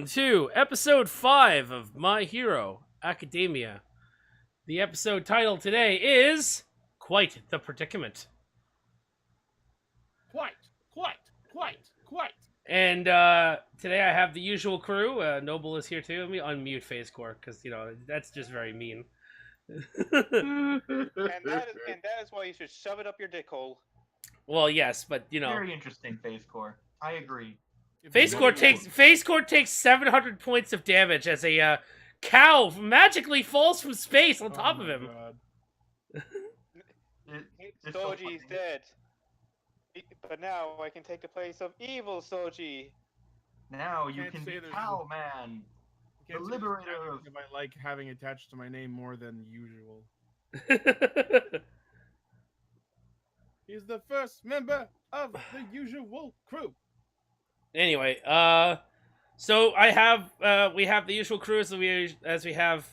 welcome to episode 5 of My Hero Academia. The episode title today is Quite the Predicament. Quite. And today I have the usual crew. Noble is here too. Let me unmute FaceCore because, that's just very mean. And that is why you should shove it up your dick hole. Well, yes, but, Very interesting face core. I agree. FaceCore takes 700 points of damage as a cow magically falls from space on top of him. Soji's dead. But now I can take the place of evil Soji. Now you can be Cow Man, the liberator of... If I like having attached to my name more than usual. He's the first member of the usual crew. Anyway, so we have the usual crew as we have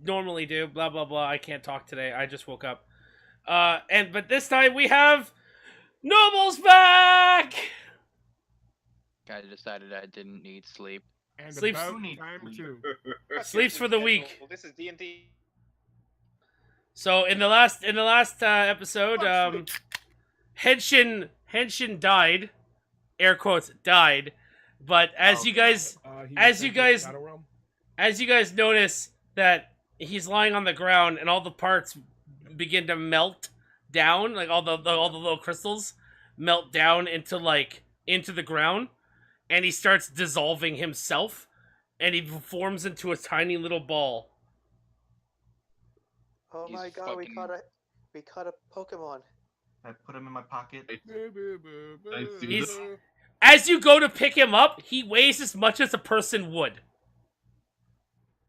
normally do. Blah blah blah. I can't talk today. I just woke up. But this time we have Noble's back. I decided I didn't need sleep. And Sleeps- about time too. Sleeps for the week. Well, this is D&D. So in the last episode, Henshin died, air quotes died, but as you guys notice that he's lying on the ground and all the parts begin to melt down, like all the little crystals melt down into the ground, and he starts dissolving himself, and he forms into a tiny little ball. Oh He's my god, we fucking- caught a Pokemon. I put him in my pocket. As you go to pick him up, he weighs as much as a person would.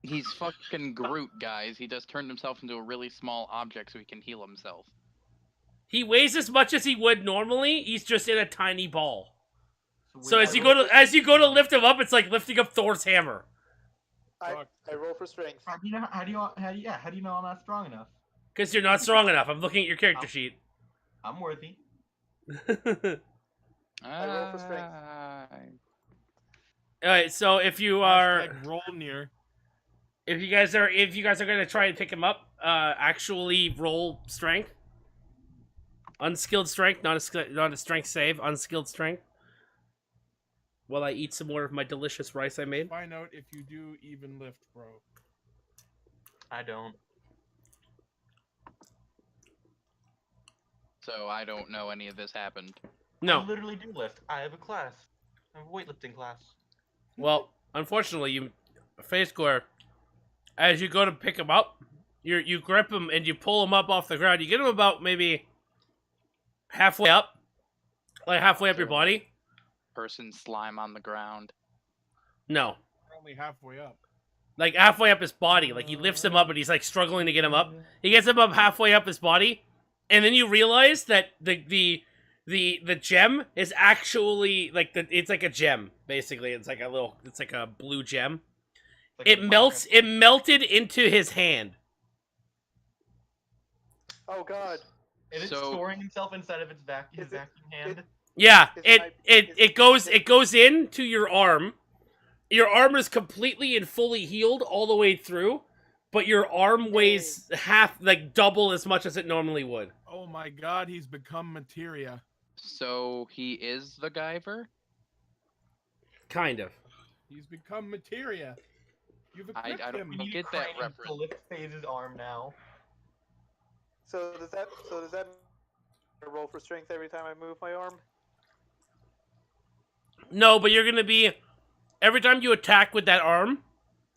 He's fucking Groot, guys. He just turned himself into a really small object so he can heal himself. He weighs as much as he would normally. He's just in a tiny ball. So as you go go to lift him up, it's like lifting up Thor's hammer. I roll for strength. How do you know I'm not strong enough? Because you're not strong enough. I'm looking at your character sheet. I'm worthy. I roll for strength. Alright, so if you are, Roll near. if you guys are gonna try and pick him up, actually roll strength. Unskilled strength, not a strength save. Unskilled strength. While I eat some more of my delicious rice I made. Find out if you do even lift, bro. I don't. So I don't know any of this happened. I No. literally do lift. I have a class. I have a weightlifting class. Well, unfortunately, you FaceCore, as you go to pick him up, you grip him and you pull him up off the ground. You get him about maybe halfway up, like halfway up your body. Person slime on the ground. No, We're only halfway up. like halfway up his body. Like he lifts him up and he's like struggling to get him up. He gets him up halfway up his body, and then you realize that the gem is actually it's like a gem basically. It's like a blue gem. Like It melted into his hand. Oh god. Is it So- storing himself inside of its Is vacuum it- hand? Yeah, Is it goes into your arm. Your arm is completely and fully healed all the way through, but your arm weighs double as much as it normally would. Oh my god, he's become materia. So he is the Guyver? Kind of. He's become materia. You've I equipped don't him. We need get that Crane to reference. lift Phase's arm now. So does that I roll for strength every time I move my arm? No, but you're gonna be every time you attack with that arm,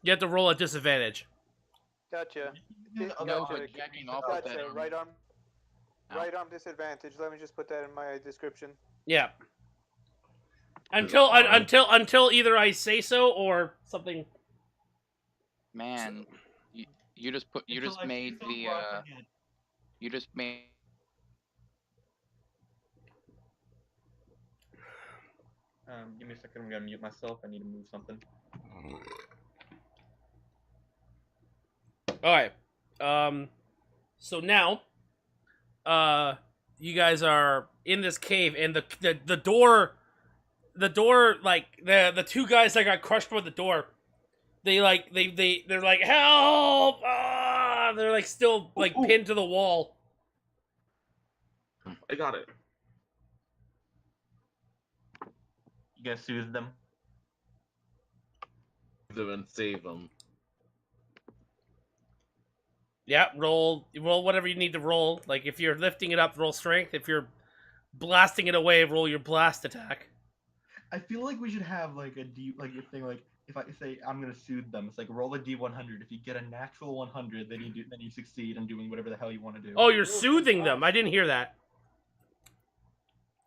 you have to roll at disadvantage. Gotcha. The other No, arm but can jacking be off set with up. that Gotcha. arm. Right arm disadvantage. Let me just put that in my description. Yeah. Until either I say so or something. Man, you just Until I made feel the rough again. you just made Give me a second. I'm gonna mute myself. I need to move something. Alright. So now, you guys are in this cave, and the door the door, like the two guys that got crushed by the door, they're like help! Ah! They're like still like pinned to the wall. I got it. You gonna soothe them? Them and save them. Yeah, roll whatever you need to roll. Like if you're lifting it up, roll strength. If you're blasting it away, roll your blast attack. I feel like we should have like a thing like if I say I'm gonna soothe them, it's like roll a D100. If you get a natural 100, then you succeed in doing whatever the hell you want to do. Oh, you're soothing them. I didn't hear that.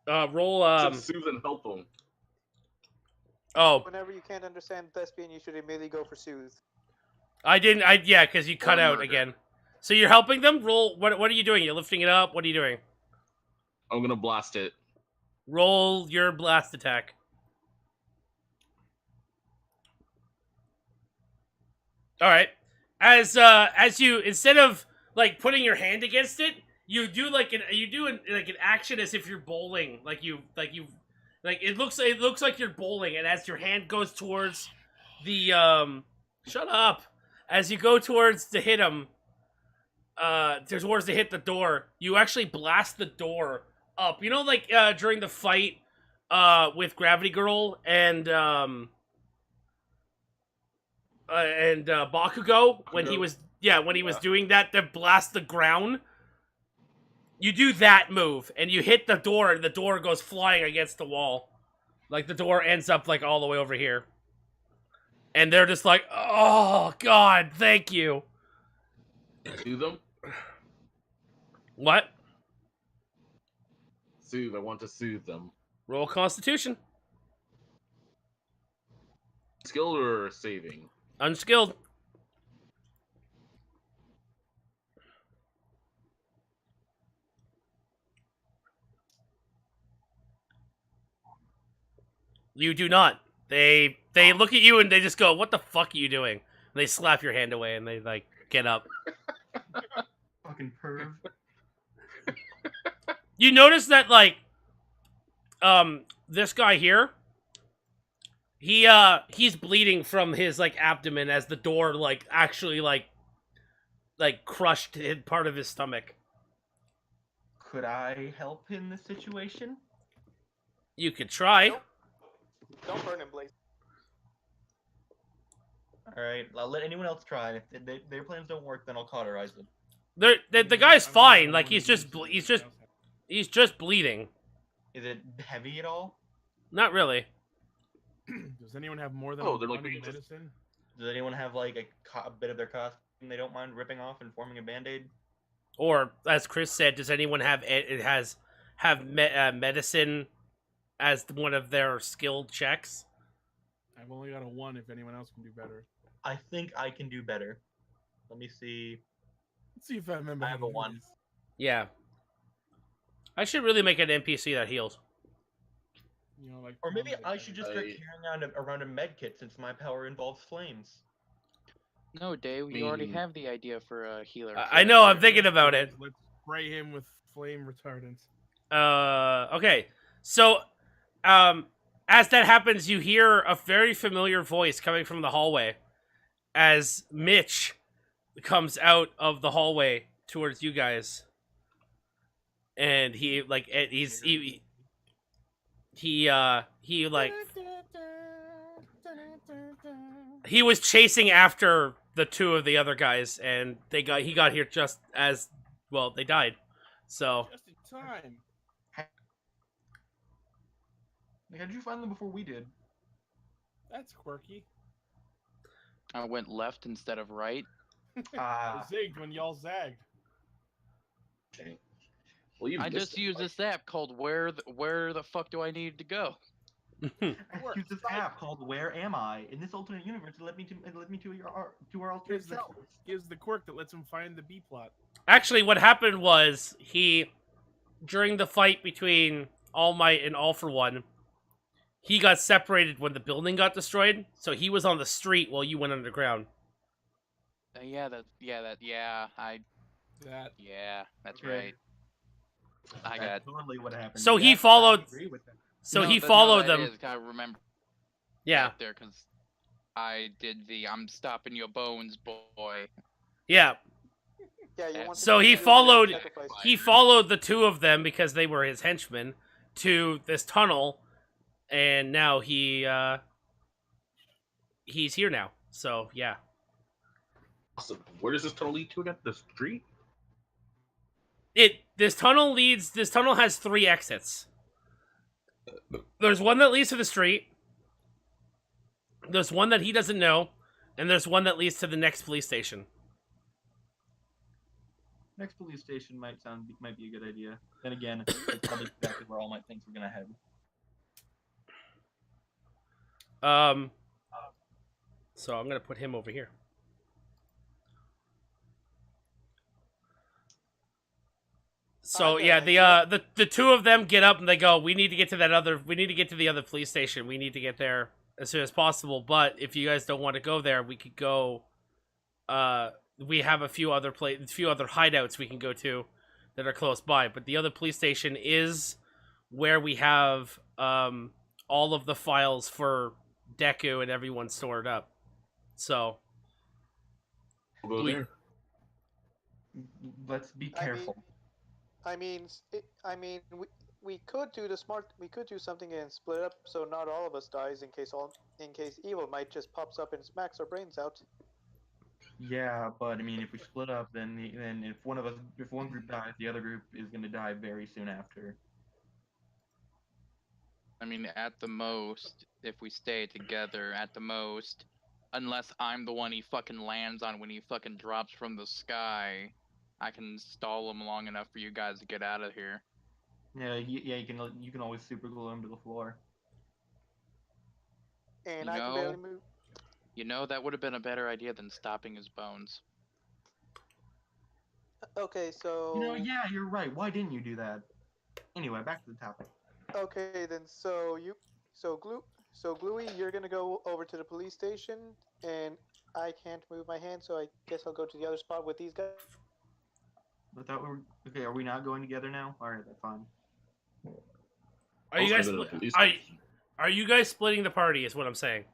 Roll Soothe and help them. Oh, Whenever you can't understand thespian, you should immediately go for soothe. I didn't. Yeah, because you cut out again. So you're helping them. Roll. What are you doing? You're lifting it up. What are you doing? I'm gonna blast it. Roll your blast attack. All right. As you, instead of like putting your hand against it, you do like an action as if you're bowling. It looks like you're bowling, and as your hand goes towards the shut up. As you go towards to hit him, towards to hit the door, you actually blast the door up. You know, like during the fight with Gravity Girl and Bakugo when he was doing that to blast the ground. You do that move and you hit the door and the door goes flying against the wall. Like the door ends up like all the way over here. And they're just like, "Oh god, thank you." Soothe them? What? Soothe. I want to soothe them. Roll Constitution. Skilled or saving? Unskilled. You do not. They look at you and they just go, "What the fuck are you doing?" And they slap your hand away and they like get up. Fucking perv. You notice that like this guy here, he's bleeding from his like abdomen as the door like actually like crushed part of his stomach. Could I help in this situation? You could try. Nope. Don't burn him, Blaze. All right, I'll let anyone else try. And if their plans don't work, then I'll cauterize them. The guy's fine. Like he's just bleeding. Is it heavy at all? Not really. Does anyone have more than Oh, a they're like one being just- medicine? Does anyone have like a bit of their costume they don't mind ripping off and forming a band-aid? Or as Chris said, does anyone have medicine as one of their skilled checks? I've only got a 1 if anyone else can do better. I think I can do better. Let me see. Let's see if I remember. I how have to a do 1. this. Yeah. I should really make an NPC that heals. You know, like, Or maybe like I that. should just start carrying around a med kit since my power involves flames. No, Dave, you already have the idea for a healer. I know, I'm thinking about it. Let's spray him with flame retardant. Okay. So, as that happens, you hear a very familiar voice coming from the hallway as Mitch comes out of the hallway towards you guys. And he was chasing after the two of the other guys, and he got here just as well. They died, so Just in time. Like, how did you find them before we did? That's quirky. I went left instead of right. Ah, I zigged when y'all zagged. Okay. Well, you I just used this app called Where the fuck do I need to go? I used this app called Where Am I? In this alternate universe, it led me to our alternate Here's the, selves. here's the quirk that lets him find the B plot. actually, what happened was during the fight between All Might and All for One, he got separated when the building got destroyed. So he was on the street while you went underground. That's Okay. right. I got. That's totally what happened. So he Yeah, followed- I agree with that. So he No, followed that them. is, I remember Yeah, that there because I did the "I'm stopping your bones, boy." yeah. Yeah, you want So to he do the followed. sacrifice. He followed the two of them because they were his henchmen to this tunnel, and now he's here now. So yeah. Awesome. Where does this tunnel lead to again? The street? This tunnel has 3 exits. There's one that leads to the street. There's one that he doesn't know, and there's one that leads to the next police station. Next police station might be a good idea. Then again, it's probably exactly where All Might thinks we're gonna head. So I'm gonna put him over here. So Okay, yeah, thank the two of them get up and they go, we need to get to the other police station. We need to get there as soon as possible. But if you guys don't want to go there, we could go. We have a few other hideouts we can go to that are close by. But the other police station is where we have all of the files for Deku and everyone stored up. So We'll go We- there. Let's be I mean- careful. We could do we could do something and split up so not all of us dies in case evil might just pops up and smacks our brains out. Yeah, but I mean, if we split up, then if one group dies, the other group is gonna die very soon after. I mean, at the most, if we stay together, at the most, unless I'm the one he fucking lands on when he fucking drops from the sky, I can stall him long enough for you guys to get out of here. Yeah, you can always super glue him to the floor. And You I can know- barely move. You know, that would have been a better idea than stopping his bones. Okay, so Yeah, you're right. Why didn't you do that? Anyway, back to the topic. okay then. Gluey, you're gonna go over to the police station, and I can't move my hand, so I guess I'll go to the other spot with these guys. I thought we were okay. Are we not going together now? All right, that's fine. are you guys Also, the police are, station. are you guys splitting the party? Is what I'm saying.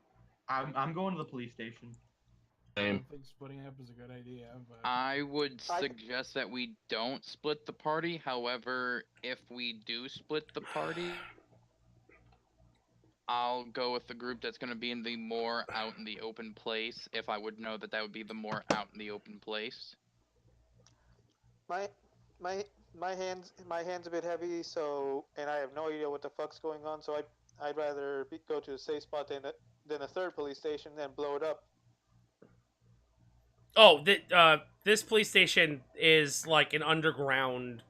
I'm going to the police station. I Same. don't think splitting up is a good idea, but I would I- suggest that we don't split the party. However, if we do split the party, I'll go with the group that's going to be in the more out in the open place. If I would know that would be the more out in the open place. My hands a bit heavy, and I have no idea what the fuck's going on, so I'd rather go to a safe spot than a third police station and blow it up. Oh, this police station is like an underground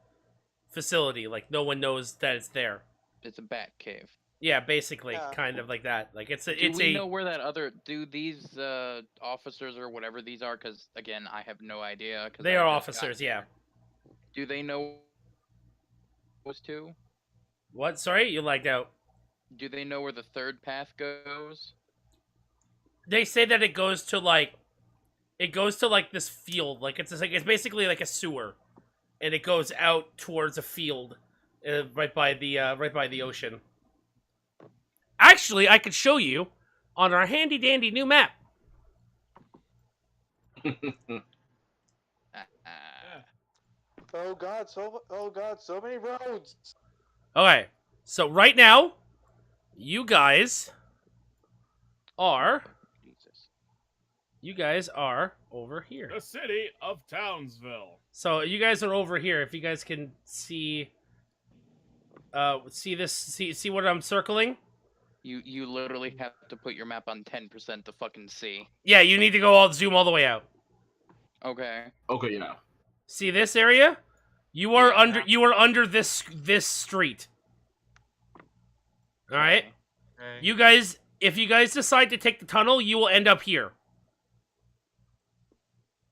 facility. Like no one knows that it's there. It's a bat cave. Yeah, basically, Yeah. kind of like that. Like it's a Do it's we a know where that other these officers or whatever these are? Because again, I have no idea. 'Cause they I are just got officers. here. Yeah. Do they know those two? What? Sorry, you lagged out. Do they know where the third path goes? They say that it goes to like this field. Like it's basically like a sewer, and it goes out towards a field, right by the ocean. Actually, I could show you on our handy dandy new map. Oh god, so many roads. Okay, so right now, you guys are over here. the city of Townsville. So you guys are over here. If you guys can see, see what I'm circling. You literally have to put your map on 10% to fucking see. Yeah, you need to go zoom all the way out. Okay. Okay, yeah. See this area? You are Yeah. under this street. All right. Okay. You guys, if you guys decide to take the tunnel, you will end up here.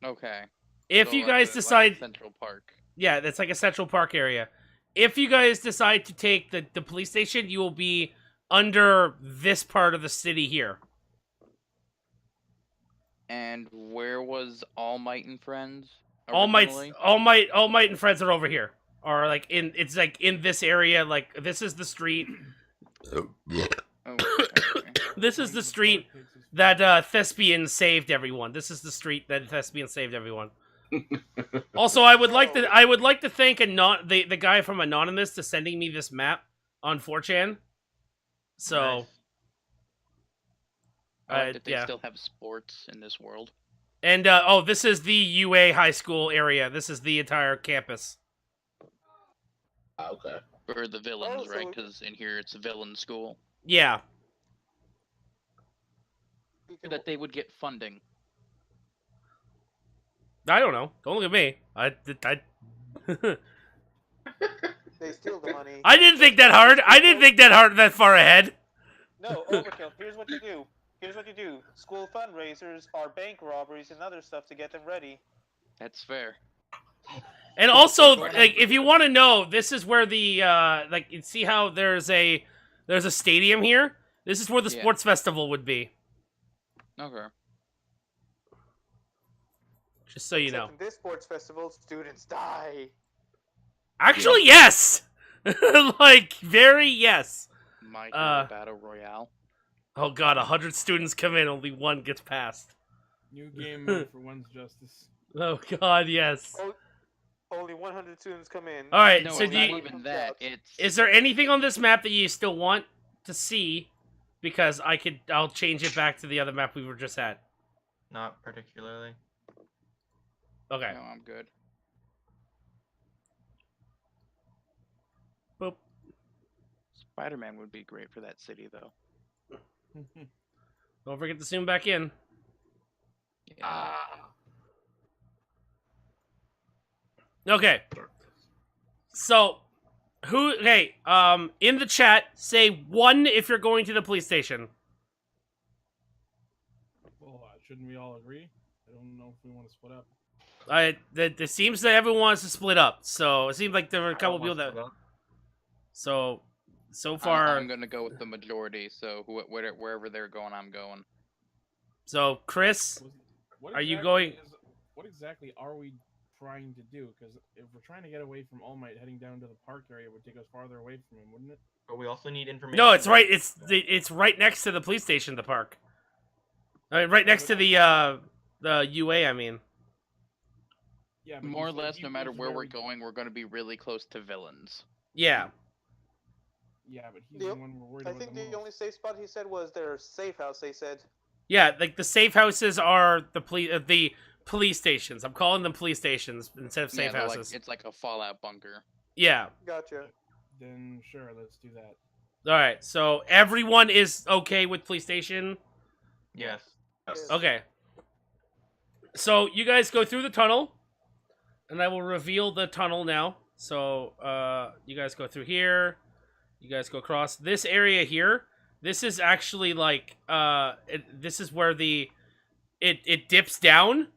Okay. If So you like guys a decide, Central Park. yeah, that's like a Central Park area. If you guys decide to take the police station, you will be under this part of the city here. And where was All Might and Friends? All Might originally? and Friends are over here. Or like it's like in this area. Like this is the street. Oh, okay. This is the street that Thespian saved everyone. This is the street that Thespian saved everyone. Also, I would like to thank the guy from Anonymous to sending me this map on 4chan. So, Nice. I like that they yeah. still have sports in this world. And this is the UA high school area. This is the entire campus. Okay. For the villains, Oh, right? so- Because in here it's a villain school. Yeah. That they would get funding. I don't know. Don't look at me. I They steal the money. I didn't think that hard. I didn't think that far ahead. No, overkill. Here's what you do. School fundraisers are bank robberies and other stuff to get them ready. That's fair. And also, like, if you want to know, this is where the like, you see how there's a stadium here. This is where the Yeah. sports festival would be. Okay. Just so you Except know. in this sports festival, students die. Actually, yes. Like, very yes. My Hero Battle Royale. Oh god, 100 students come in, only one gets passed. New game mode for one's justice. Oh god, yes. Only 100 students come in. All right, No, so it's do not you, even that. It's is there anything on this map that you still want to see? Because I'll change it back to the other map we were just at. Not particularly. Okay. No, I'm good. Boop. Spider-Man would be great for that city, though. Don't forget to zoom back in. Yeah. Okay. So, in the chat, say 1 if you're going to the police station. Well, shouldn't we all agree? I don't know if we want to split up. It seems that everyone wants to split up, so it seems like there were a couple people that. So far, I'm gonna go with the majority. So wherever they're going, I'm going. so Chris, What Are you exactly going- What exactly are we trying to do? Because if we're trying to get away from All Might, heading down to the park area would take us farther away from him, wouldn't it? But we also need information. no, it's right. It's right next to the police station, the park. I mean, right next to the UA. I mean, Yeah. but More or you said less, he no matter was where we're very- going, we're going to be really close to villains. yeah. Yeah, but he's The- the one we're worried I about think the the most. only safe spot he said was their safe house. They said. Yeah, like the safe houses are the police stations. I'm calling them police stations instead of safe they're houses. Like, it's like a Fallout bunker. Yeah. Gotcha. Then sure, let's do that. All right. So everyone is okay with police station. Yes. Yes. Okay. So you guys go through the tunnel, and I will reveal the tunnel now. So you guys go through here. You guys go across this area here. This is actually like this is where it dips down,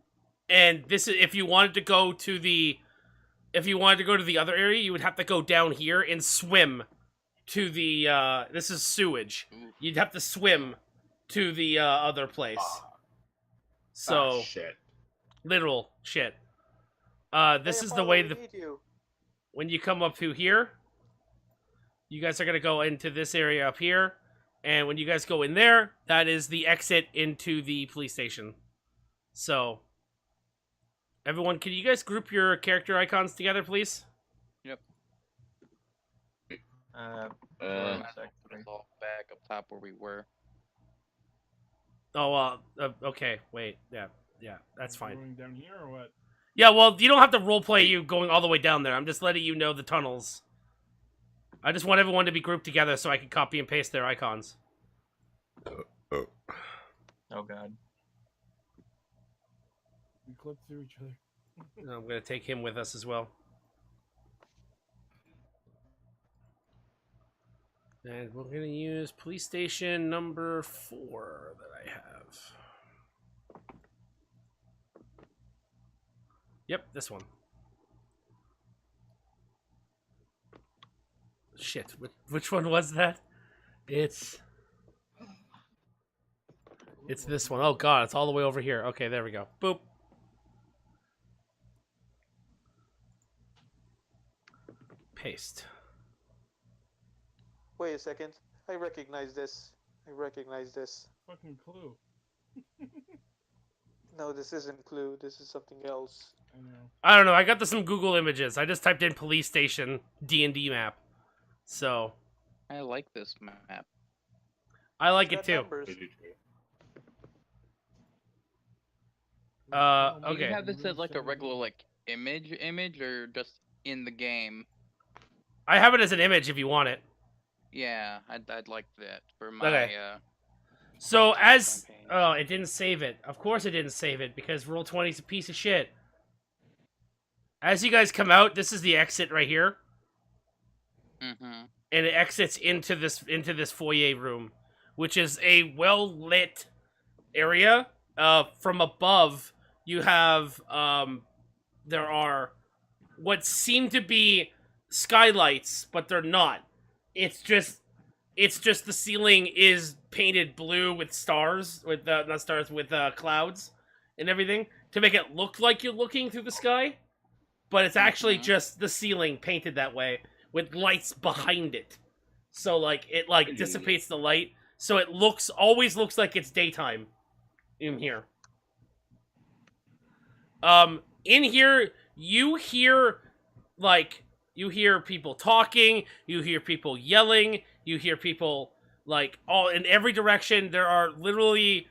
and this is if you wanted to go to the other area, you would have to go down here and swim to the this is sewage. Ooh. You'd have to swim to the other place. So Shit. literal shit. This Hey, is the Apollo, way we the need you. when you come up through here, you guys are gonna go into this area up here, and when you guys go in there, that is the exit into the police station. So, everyone, can you guys group your character icons together, please? One sec. Back up top where we were. Oh, okay, wait, yeah, that's We're fine. Going down here or what? Yeah, well, you don't have to roleplay you going all the way down there. I'm just letting you know the tunnels. I just want everyone to be grouped together so I can copy and paste their icons. Oh god. We clip through each other. And I'm gonna take him with us as well. And we're gonna use police station number 4 that I have. Yep, this one. Shit, which one was that? It's this one. Oh god, it's all the way over here. Okay, there we go. Boop. Paste. Wait a second. I recognize this. I recognize this. Fucking Clue. No, this isn't Clue. This is something else. I know. I don't know. I got some Google images. I just typed in police station D&D map. So I like this map. I like It's it got too. numbers. Do Okay. you have this as like a regular like image or just in the game? I have it as an image if you want it. Yeah, I'd like that for my Okay. So Campaign. as oh, it didn't save it. Of course it didn't save it because Roll20 is a piece of shit. As you guys come out, this is the exit right here, Mm-hmm. and it exits into this foyer room, which is a well lit area. From above, you have there are what seem to be skylights, but they're not. It's just the ceiling is painted blue with stars, with not stars, with clouds and everything to make it look like you're looking through the sky, but it's actually Mhm. just the ceiling painted that way with lights behind it. So like it like dissipates the light, so it always looks like it's daytime in here. In here you hear people talking, you hear people yelling, you hear people like all in every direction. There are literally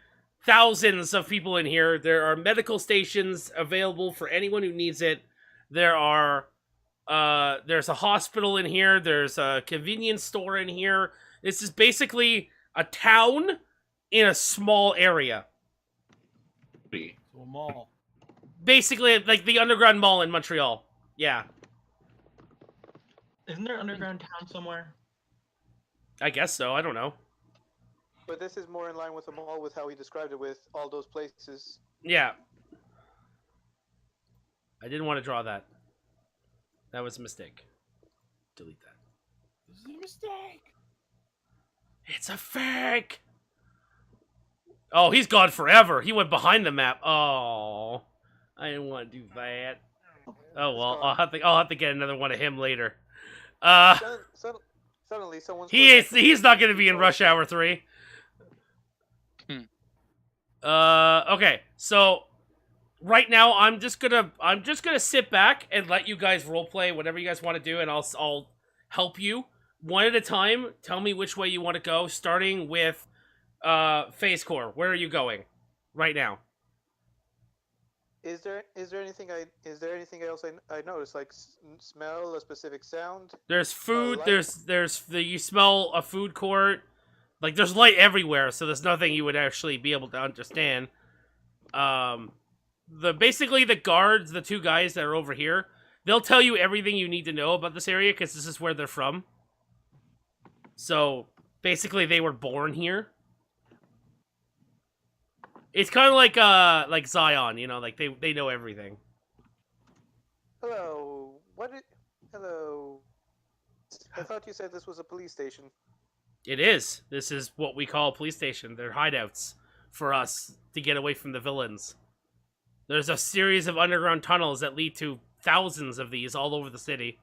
thousands of people in here. There are medical stations available for anyone who needs it. There's a hospital in here. There's a convenience store in here. This is basically a town in a small area. So a mall. Basically, like the underground mall in Montreal. Yeah, Isn't there underground town somewhere? I guess so. I don't know. But this is more in line with the mall with how he described it with all those places. Yeah. I didn't want to draw that. That was a mistake. Delete that. This is a mistake. It's a fake! Oh, he's gone forever. He went behind the map. Oh, I didn't want to do that. Oh well, I'll have to get another one of him later. Suddenly, someone's. He's not going to be in Rush Hour 3. Okay, so right now I'm just gonna sit back and let you guys roleplay whatever you guys want to do, and I'll help you one at a time. Tell me which way you want to go, starting with Phase Core. Where are you going right now? Is there anything else I noticed, like smell a specific sound? There's food. Light? You smell a food court. Like there's light everywhere, so there's nothing you would actually be able to understand. Basically the guards, the two guys that are over here, they'll tell you everything you need to know about this area because this is where they're from. So basically, they were born here. It's kind of like Zion, you know, like they know everything. Hello. Hello. I thought you said this was a police station. It is. This is what we call a police station. They're hideouts for us to get away from the villains. There's a series of underground tunnels that lead to thousands of these all over the city.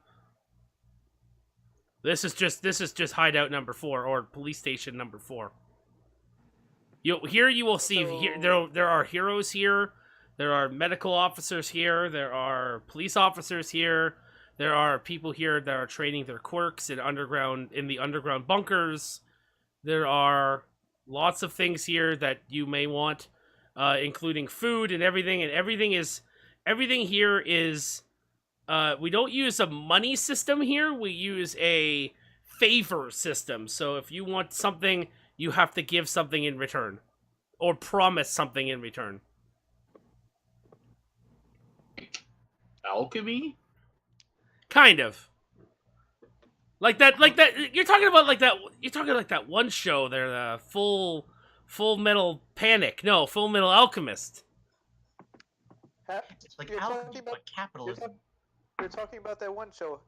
This is just hideout number 4 or police station number 4. Here you will see there are heroes here. There are medical officers here. There are police officers here. There are people here that are training their quirks in the underground bunkers. There are lots of things here that you may want, including food and everything. And everything here is. We don't use a money system here. We use a favor system. So if you want something, you have to give something in return, or promise something in return. Alchemy? Kind of. Like that. You're talking about like that. You're talking like that one show there, the Full Metal Panic. No, Full Metal Alchemist. It's like You're alchemy, talking but about- capitalism. You're talking about that one show.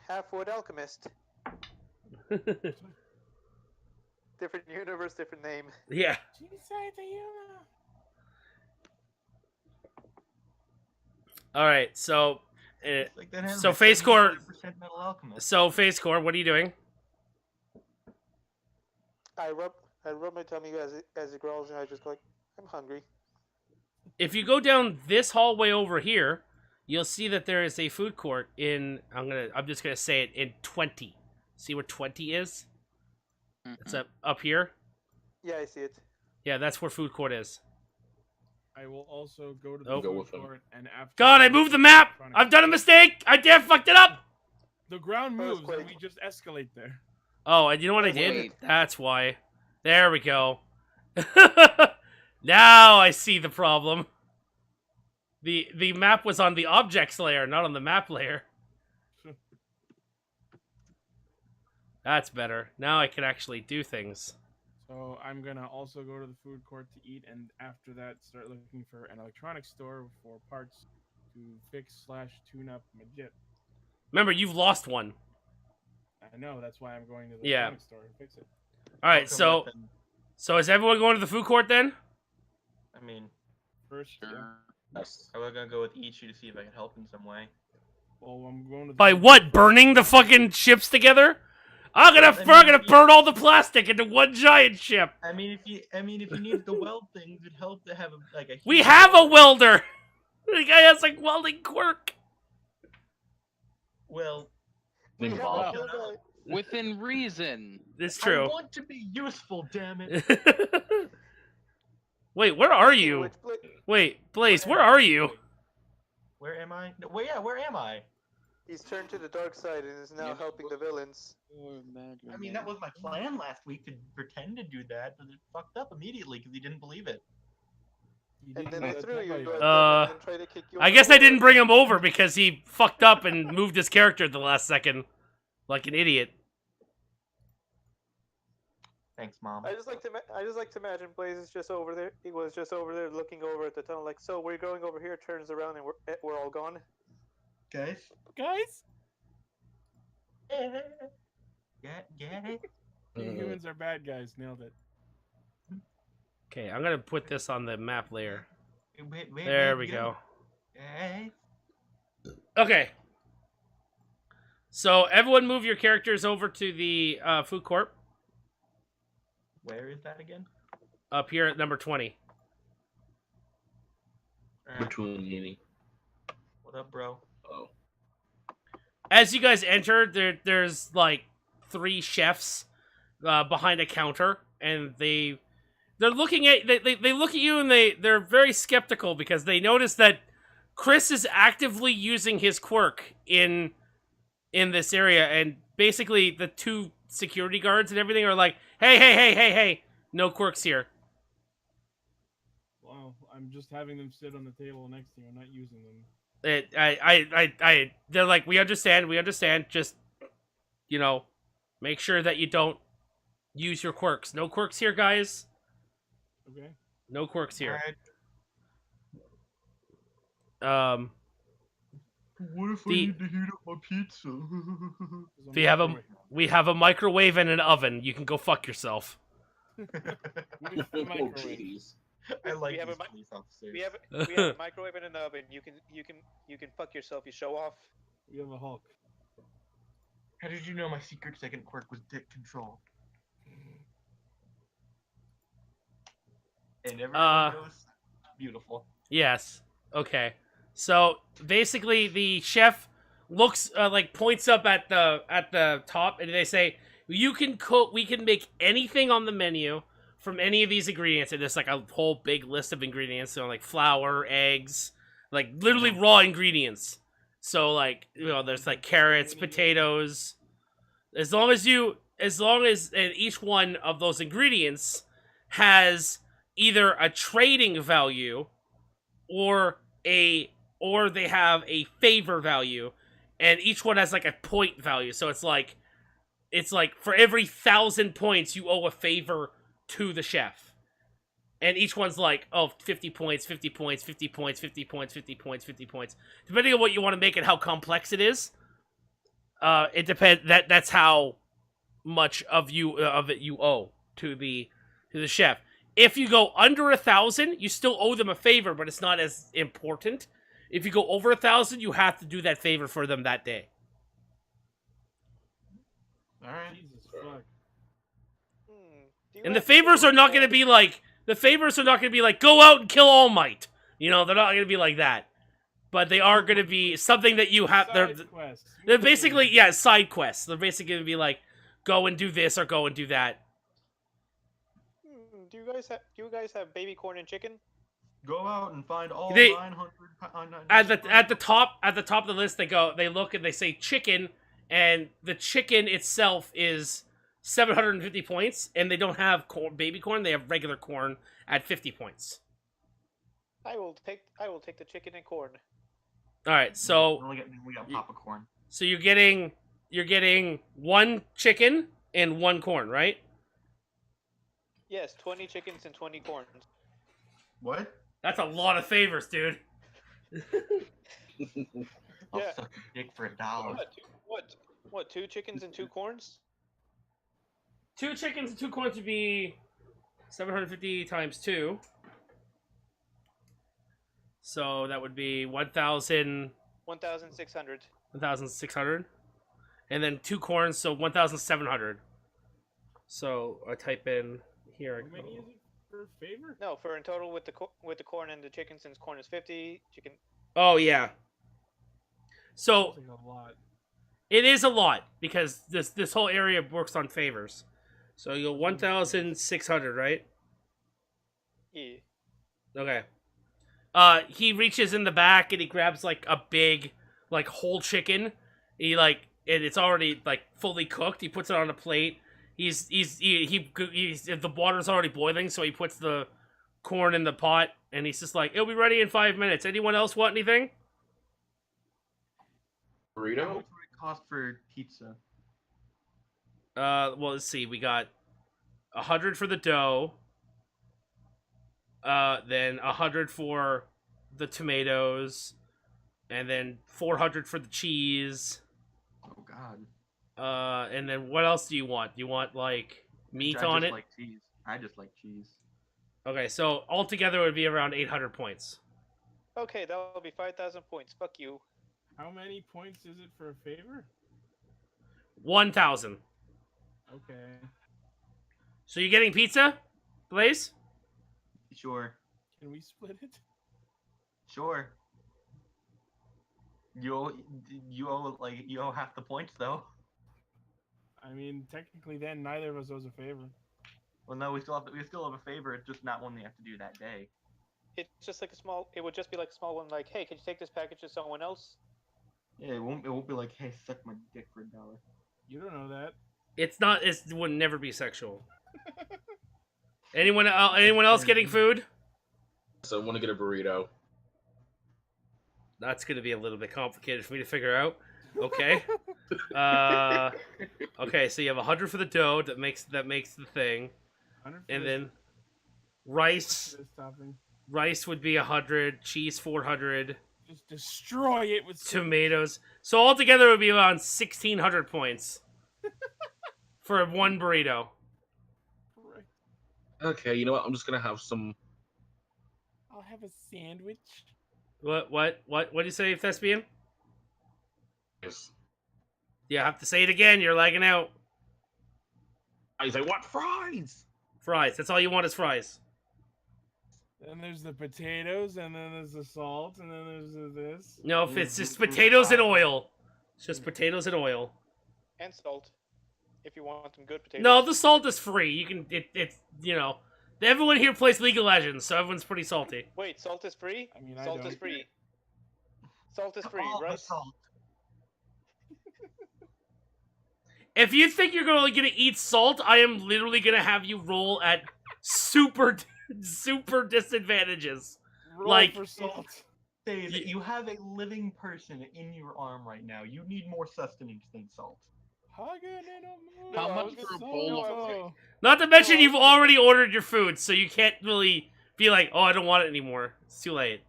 Half-Wood Alchemist. Different universe, different name. Yeah. All right. So, It's like that so anime, Phase Core. 75% Metal Alchemist. So Phase Core, what are you doing? I rub my tummy as it growls, and I just go like, I'm hungry. If you go down this hallway over here, you'll see that there is a food court in. I'm just gonna say it in 20. See where 20 is? It's up here. Yeah, I see it. Yeah, that's where food court is. I will also go to the Oh. Go food with him. court and after. God, I moved the map. I've done a mistake. I damn fucked it up. The ground moves and Earthquake. we just escalate there. Oh, and you know what I did? Wait. That's why. There we go. Now I see the problem. The map was on the objects layer, not on the map layer. That's better. Now I can actually do things. So I'm gonna also go to the food court to eat, and after that, start looking for an electronics store for parts to fix/tune up my Jip. Remember, you've lost one. I know, that's why I'm going to the Yeah. electronics store and fix it. All right, Welcome, so weapon. so is everyone going to the food court then? I mean, First, yeah. Sure. Yes. I was gonna go with Ichi to see if I could help in some way. Well, I'm going to the By food what? court. Burning the fucking ships together? I'm gonna burn all the plastic into one giant ship. I mean, if you need to weld things, it'd help to have like a. We huge have a welder. welder. The guy has like welding quirk. Well, We have Wow. a kill guy. Within reason. It's I true. want to be useful, damn it. Wait, where are you? Which Wait, Blaze, where are you? Where am I? No, wait, yeah, where am I? He's turned to the dark side and is now Yeah. helping the villains. I mean, that was my plan last week to pretend to do that, but it fucked up immediately because he didn't believe it. You And didn't then they get threw attacked you by into your- a and tried to kick you I over guess the I didn't wall. bring him over because he fucked up and moved his character at the last second. Like an idiot. Thanks, mom. I just like to imagine Blaze is just over there. He was just over there looking over at the tunnel, like, so we're going over here. Turns around and we're all gone. Guys, Guys, get it? humans are bad guys. Nailed it. Okay, I'm gonna put this on the map layer. Wait, There we go. Guys. Okay. So everyone move your characters over to the food court. Where is that again? Up here at number 20. Which one, Yini? What up, bro? Oh. As you guys enter, there's like 3 chefs behind a counter, and they're looking at they look at you and they're very skeptical because they notice that Chris is actively using his quirk in this area, and basically the 2 security guards and everything are like, hey, no quirks here. Well, I'm just having them sit on the table next to you. I'm not using them. They're like, we understand, just, make sure that you don't use your quirks. No quirks here, guys. Okay. No quirks here. Alright, what if The- I need to heat up my pizza? 'Cause I'm We have microwaving. we have a microwave and an oven. You can go fuck yourself. With the Oh, microwave. jeez. I like We have these a mi- police officers. We have a microwave and an oven. You can fuck yourself. You show off. We have a Hulk. How did you know my secret second quirk was dick control? And everyone goes beautiful. Yes. Okay. So basically, the chef looks points up at the top, and they say, "You can cook. We can make anything on the menu from any of these ingredients." And there's like a whole big list of ingredients, so like flour, eggs, like literally raw ingredients. So like there's like carrots, potatoes. As long as each one of those ingredients has either a trading value or they have a favor value, and each one has like a point value. So it's like for every 1,000 points you owe a favor to the chef, and each one's like 50 points, 50 points, 50 points, 50 points, 50 points, 50 points, depending on what you want to make and how complex it is. It depends. That's how much of it you owe to the chef. If you go under 1,000, you still owe them a favor, but it's not as important. If you go over 1,000, you have to do that favor for them that day. Alright. Jesus fuck. And the favors are not going to be like go out and kill All Might. You know, they're not going to be like that. But they are going to be something that you have. Side quests. They're basically side quests. They're basically going to be like go and do this or go and do that. Do you guys have baby corn and chicken? Go out and find all They- 900. At the top of the list, they look and they say chicken, and the chicken itself is 750 points, and they don't have baby corn. They have regular corn at 50 points. I will take the chicken and corn. All right, so We got popcorn. so you're getting one chicken and one corn, right? Yes, 20 chickens and 20 corns. What? That's a lot of favors, dude. I'll Yeah. suck a dick for $1. What? 2 chickens and 2 corns? 2 chickens and 2 corns would be 750 times 2. So that would be 1,000. 1,600. 1,600. And then 2 corns, so 1,700. So I type in here. How many is it per favor? No, for in total with the corn and the chicken, since corn is 50, chicken. Oh yeah. So That's like a lot. it is a lot because this whole area works on favors. So you go 1,600, right? Yeah. Okay. He reaches in the back and he grabs like a big, like whole chicken. And it's already like fully cooked. He puts it on a plate. He's the water's already boiling, so he puts the corn in the pot, and he's just like, "It'll be ready in 5 minutes." Anyone else want anything? How Burrito? much would it cost for pizza? Well, let's see. We got 100 for the dough. Then 100 for the tomatoes, and then 400 for the cheese. Oh God. And then what else do you want? Do you want like meat I on just it? like cheese. I just like cheese. Okay, so altogether it would be around 800 points. Okay, that'll be 5,000 points. Fuck you. How many points is it for a favor? 1,000. Okay. So you getting pizza, Blaze? Sure. Can we split it? Sure. You owe half the points though. I mean, technically, then neither of us owes a favor. Well, no, we still have a favor. It's just not one we have to do that day. It's just like it would just be like a small one, like, hey, can you take this package to someone else? Yeah, it won't be like, hey, suck my dick for $1. You don't know that. It would never be sexual. Anyone else getting food? So I want to get a burrito. That's going to be a little bit complicated for me to figure out. Okay. Okay, so you have 100 for the dough that makes the thing. 100 for And this- then rice this topping. rice would be 100, cheese 400, Just destroy it with tomatoes. So altogether it would be around 1,600 points for one burrito. Correct. Okay, you know what? I'm just gonna have some. I'll have a sandwich. What do you say, Thespian? Yes. Yeah, I have to say it again. You're lagging out. I say, what fries? Fries. That's all you want is fries. Then there's the potatoes, and then there's the salt, and then there's this. No, if it's just potatoes and oil. It's just potatoes and oil. And salt, if you want some good potatoes. No, the salt is free. You can it's everyone here plays League of Legends, so everyone's pretty salty. Wait, salt is free? I mean, I Salt is don't. free. Salt is free, All the right? salt. If you think you're gonna eat salt, I am literally gonna have you roll at super disadvantages. Roll Like- for salt. Say that you have a living person in your arm right now. You need more sustenance than salt. How I much was for a gonna- bowl no, of I was gonna- Not to mention you've already ordered your food, so you can't really be like, oh, I don't want it anymore. It's too late.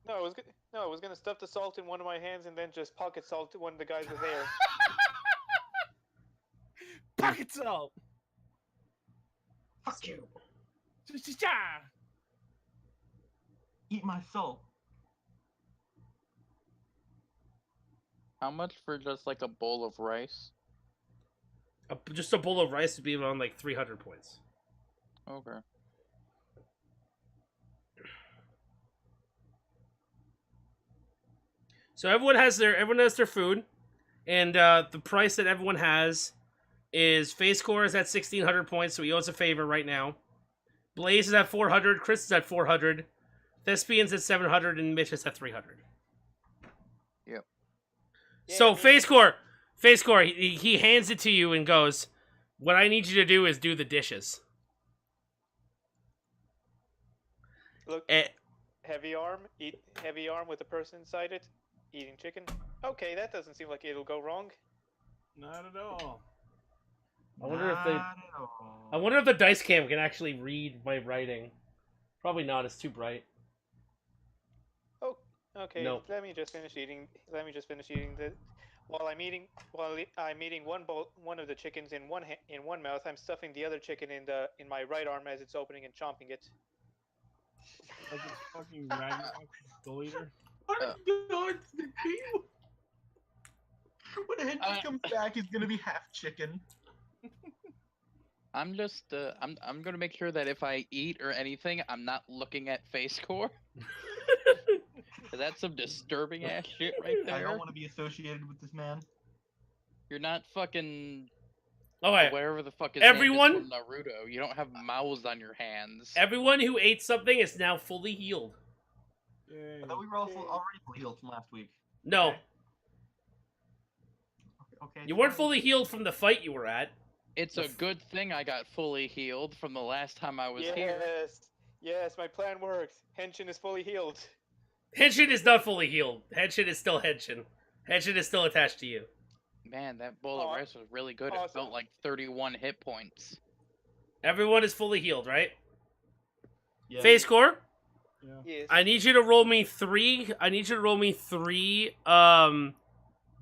No, I was gonna stuff the salt in one of my hands and then just pocket salt when the guys were there. Pocket salt. Fuck you. Cha-cha-cha. Eat my salt. How much for just like a bowl of rice? Just a bowl of rice would be around like 300 points. Okay. So everyone has their food, and the price that everyone has is Face Core is at 1,600 points, so he owes a favor right now. Blaze is at 400, Chris is at 400, Thespian's at 700, and Mitch is at 300. Yep. So Face Core, he hands it to you and goes, "What I need you to do is do the dishes." Look, Eh, heavy arm, eat heavy arm with a person inside it, eating chicken. Okay, that doesn't seem like it'll go wrong. Not at all. I wonder if they. Not at all. I wonder if the dice cam can actually read my writing. Probably not. It's too bright. Oh, okay. No. Let me just finish eating. While I'm eating one of the chickens in one mouth, I'm stuffing the other chicken in my right arm as it's opening and chomping it. Like it's fucking Ragnarok Soul Eater. Oh God, when Henry comes back, he's gonna be half chicken. I'm just I'm gonna make sure that if I eat or anything, I'm not looking at face core. That's some disturbing ass shit right I there. don't want to be associated with this man. You're not fucking Okay. wherever the fuck is Everyone- from Naruto. You don't have mouths on your hands. Everyone who ate something is now fully healed. Yay. I thought we were all already full healed from last week. No, Okay. Okay. you weren't fully healed from the fight you were at. It's a good thing I got fully healed from the last time I was here. Yes, my plan works. Henshin is fully healed. Henshin is not fully healed. Henshin is still Henshin. Henshin is still attached to you. Man, that bowl of rice was really good. It Awesome. felt like 31 hit points. Everyone is fully healed, right? Yeah. Face Core, Yeah. Yes. I need you to roll me three.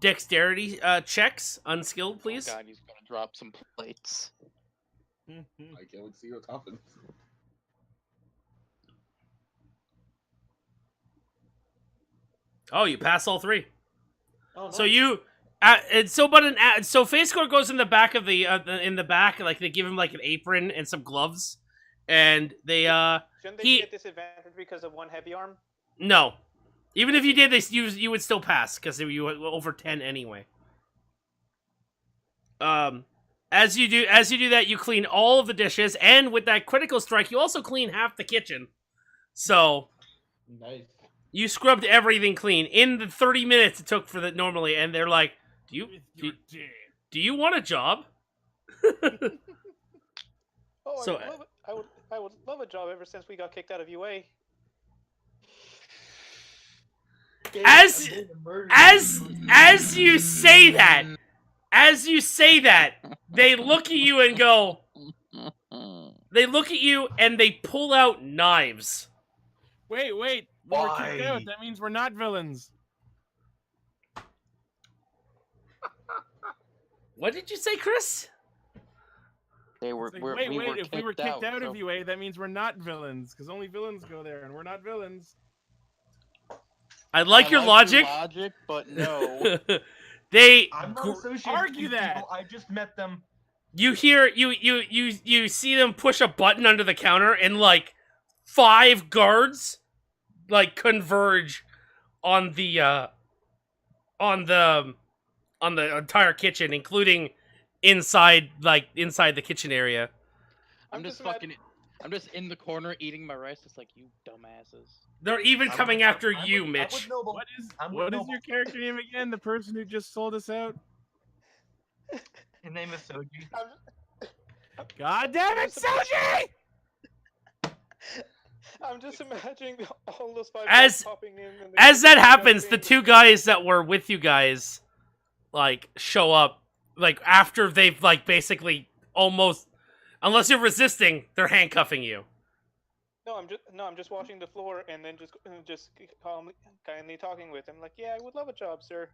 Dexterity checks, unskilled, please. Oh God, he's gonna drop some plates. I can't wait to see what's happening. Oh, you pass all three. Oh, So nice. you, so Face Core goes in the back of in the back, like they give him like an apron and some gloves, and they Shouldn't they he- be at disadvantage because of one heavy arm? no, even if you did this, you would still pass because you were over 10 anyway. As you do that, you clean all of the dishes, and with that critical strike, you also clean half the kitchen. So Nice. you scrubbed everything clean in the 30 minutes it took for the normally, and they're like, With your dick. do you want a job? Oh, So, I would love a job ever since we got kicked out of UA. As you say that, they look at you and go, they look at you and they pull out knives. Wait. We were kicked out. Why? That means we're not villains. What did you say, Chris? They were, It's like, we were if we were kicked out so- of UA, that means we're not villains, because only villains go there, and we're not villains. I like your logic. But no. They I'm not gr- associated argue with these that. people, I just met them. you hear you see them push a button under the counter and like 5 guards like converge on the entire kitchen, including inside the kitchen area. I'm just in the corner eating my rice. It's like, you dumbasses. They're even I coming would- after I you, would- Mitch. I would noble. I'm What is noble. your character name again? The person who just sold us out? His name is Soji. God damn it, Soji! I'm just imagining all those 5 As- guys popping in. And As that they- happens, the 2 guys that were with you guys like show up like after they've like basically almost, unless you're resisting, they're handcuffing you. No, I'm just washing the floor and then just kindly talking with him. Like, yeah, I would love a job, sir.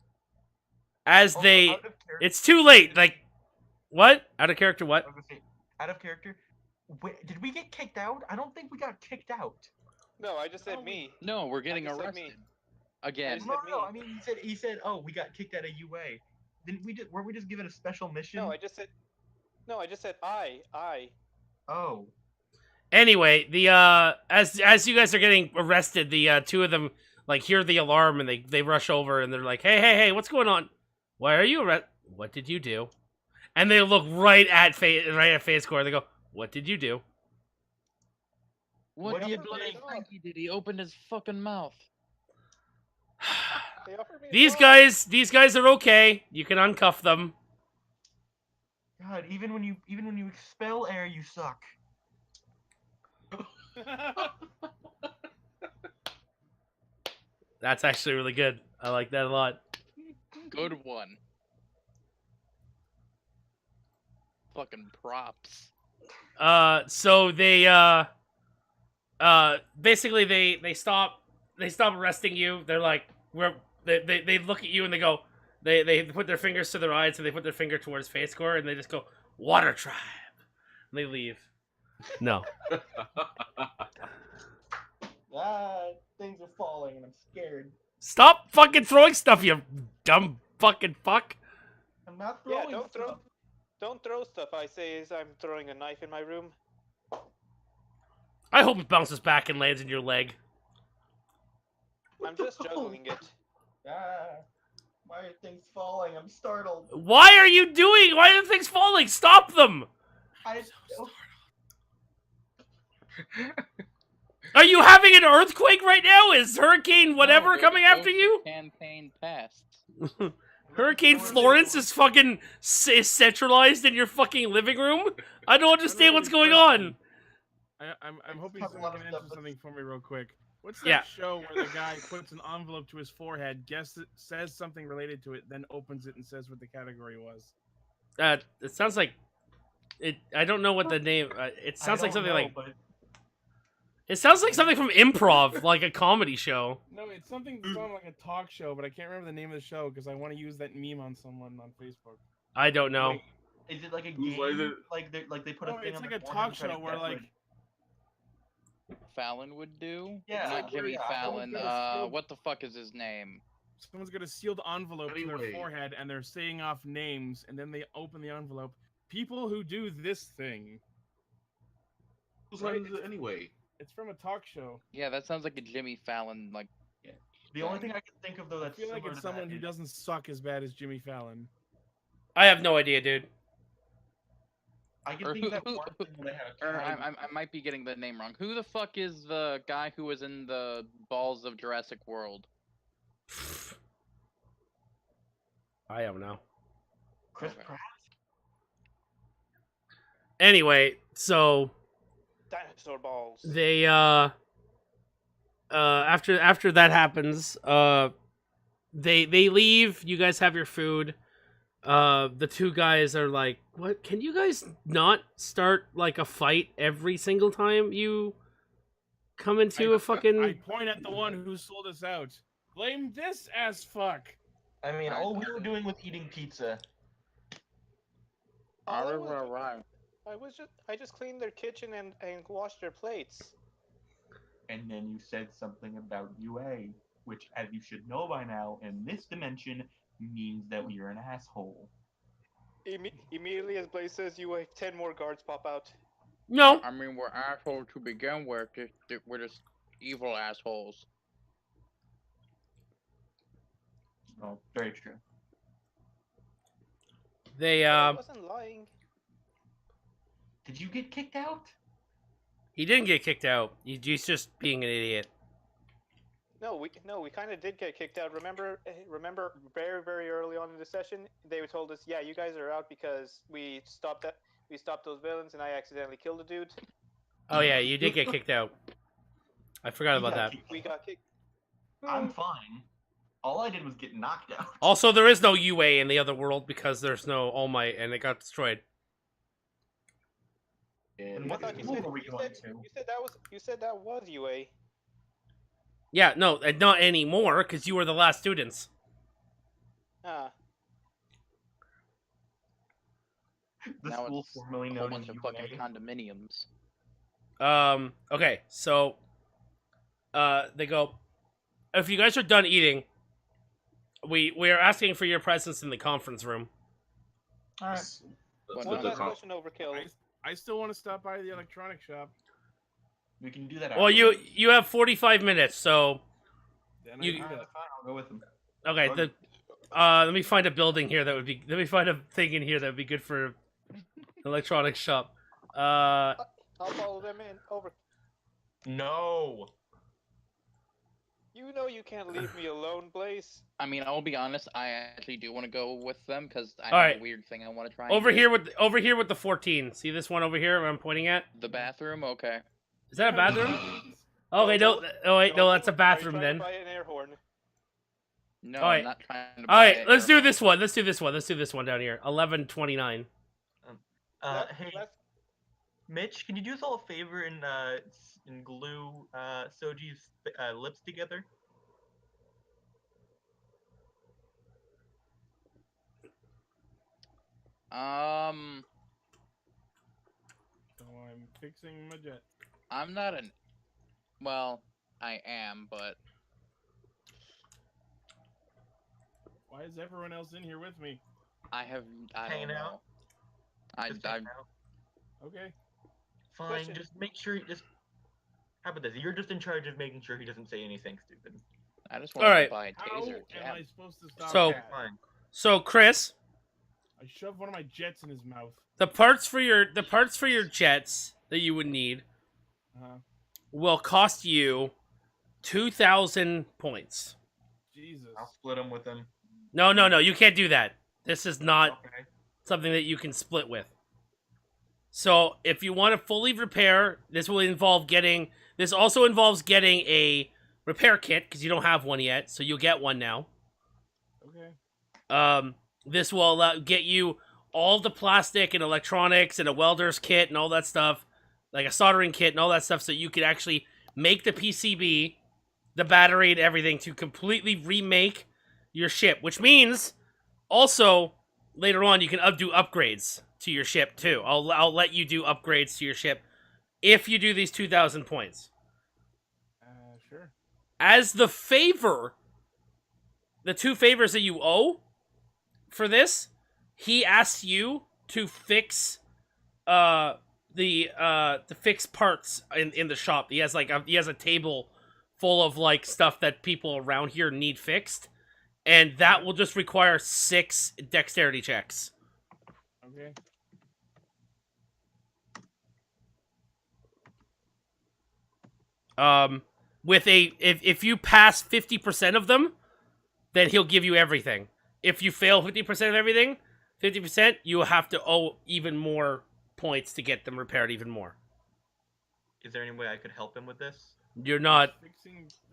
As Also, they out of character- it's too late. Like what? Out of character what? I was gonna say, out of character. Wait, did we get kicked out? I don't think we got kicked out. No, I just said me. No, we're getting just said me. arrested. Again. just No, said no. me. I mean, he said, oh, we got kicked out of UA. Didn't we? Weren't we just given a special mission? No, I just said. No, I just said I. Oh. Anyway, the as you guys are getting arrested, the two of them like hear the alarm and they rush over and they're like, hey, what's going on? Why are you arrested? What did you do? And they look right at Face Core. They go, what did you do? What What do you up, bloody dog? think he did? He opened his fucking mouth. They offered me a These dog. these guys are okay. You can uncuff them. God, even when you expel air, you suck. That's actually really good. I like that a lot. Good one. Fucking props. So they basically they stop arresting you. They're like they look at you and they go they put their fingers to their eyes and they put their finger towards Face Core and they just go Water Tribe. And they leave. No. Things are falling and I'm scared. Stop fucking throwing stuff, you dumb fucking fuck. I'm not Yeah, throwing stuff. don't throw stuff. I say as I'm throwing a knife in my room. I hope it bounces back and lands in your leg. I'm just juggling it. Why are things falling? I'm startled. Why are you doing? Why are the things falling? Stop them! Are you having an earthquake right now? Is Hurricane whatever No, coming the after you? Campaign passed. Hurricane Florence is fucking centralized in your fucking living room? I don't understand what's going on. I'm hoping Talk a someone lot of can stuff, answer but- something for me real quick. What's that Yeah. show where the guy puts an envelope to his forehead, says something related to it, then opens it and says what the category was? It sounds like it. I don't know what the name. It sounds like something like. But It sounds like something from improv, like a comedy show. No, it's something from like a talk show, but I can't remember the name of the show because I want to use that meme on someone on Facebook. I don't know. Wait, is it like a Whose game? way is it? Like they put No, a thing it's on like the a corner talk and try to show where guess, like Fallon would do? Yeah, Not Jimmy yeah, Fallon. someone's gonna steal- What the fuck is his name? someone's got a sealed envelope to their Anyway. forehead and they're saying off names, and then they open the envelope. People who do this thing. Whose line is it anyway? It's from a talk show. Yeah, that sounds like a Jimmy Fallon, like... The only thing I can think of though I that's feel like similar it's to that someone who is- doesn't suck as bad as Jimmy Fallon. I have no idea, dude. I can Or think who- of that who- one thing where they have a Or tiny- I might be getting the name wrong. Who the fuck is the guy who was in the Balls of Jurassic World? I don't know. Chris Okay. Pratt. Anyway, so Dinosaur balls. they after that happens, they leave. You guys have your food. The two guys are like, "What? Can you guys not start like a fight every single time you come into a fucking?" I point at the one who sold us out. Blame this ass fuck. I mean, Alright, all we okay. were doing was eating pizza. All I just cleaned their kitchen and washed their plates. And then you said something about UA, which, as you should know by now, in this dimension means that you're an asshole. Immediately as Blaze says you, 10 more guards pop out. No, I mean, we're assholes to begin with. We're just evil assholes. Oh, very true. they I wasn't lying. Did you get kicked out? he didn't get kicked out. He's just being an idiot. No, we kind of did get kicked out. Remember, very very early on in the session, they told us, yeah, you guys are out because we stopped those villains, and I accidentally killed a dude. Oh yeah, you did get kicked out. I forgot about that. We got kicked. I'm fine. All I did was get knocked out. Also, there is no UA in the other world because there's no All Might, and it got destroyed. And I what thought school are we you going said, to? you said that was UA. Yeah, no, not anymore because you were the last students. Ah, The Now school it's formerly A whole known bunch as of fucking UA. condominiums. Okay, so they go, if you guys are done eating, we are asking for your presence in the conference room. Alright. That's What one the last con- question, overkill. I still want to stop by the electronic shop. We can do that. Well, you have 45 minutes, so Then You- I do Alright, that. that's fine. I'll go with him. okay. Good. Let me find a building here that would be. Let me find a thing in here that would be good for electronics shop. I'll follow them in. Over. No. You know you can't leave me alone, Blaze. I mean, I'll be honest. I actually do want to go with them because I have Alright. a weird thing I want to try. over and do. here with the 14. See this one over here? Where I'm pointing at. The bathroom. Okay. Is that a bathroom? Okay, no. Oh wait, no, that's a bathroom Are you then. trying to buy an air horn? No, Alright. I'm not trying to. All buy right, it. let's do this one. Let's do this one. Let's do this one down here. 11:29. Hey, Mitch, can you do us all a favor and glue Soji's lips together? So I'm fixing my jet. I'm not an. Well, I am, but Why is everyone else in here with me? I have. I Hanging don't out? know. I. Just I hang out. Okay. Fine. Question. Just make sure. How about this? You're just in charge of making sure he doesn't say anything stupid. I just want Alright. to buy a How taser. am Jab. I supposed to stop So- that? Fine. So Chris, I shoved one of my jets in his mouth. the parts for your jets that you would need Uh, will cost you 2,000 points. Jesus. I'll split him with him. No, you can't do that. This is not Okay. something that you can split with. So if you want to fully repair, this will involve getting. This also involves getting a repair kit because you don't have one yet, so you'll get one now. Okay. This will get you all the plastic and electronics and a welder's kit and all that stuff, like a soldering kit and all that stuff, so you can actually make the PCB, the battery, and everything to completely remake your ship. Which means also later on you can do upgrades to your ship too. I'll let you do upgrades to your ship if you do these 2,000 points. Sure. As the favor, the two favors that you owe for this, he asks you to fix the fix parts in the shop. He has a table full of like stuff that people around here need fixed, and that will just require 6 dexterity checks. Okay. With if you pass 50% of them, then he'll give you everything. If you fail 50% of everything, 50%, you will have to owe even more points to get them repaired even more. Is there any way I could help him with this? You're not.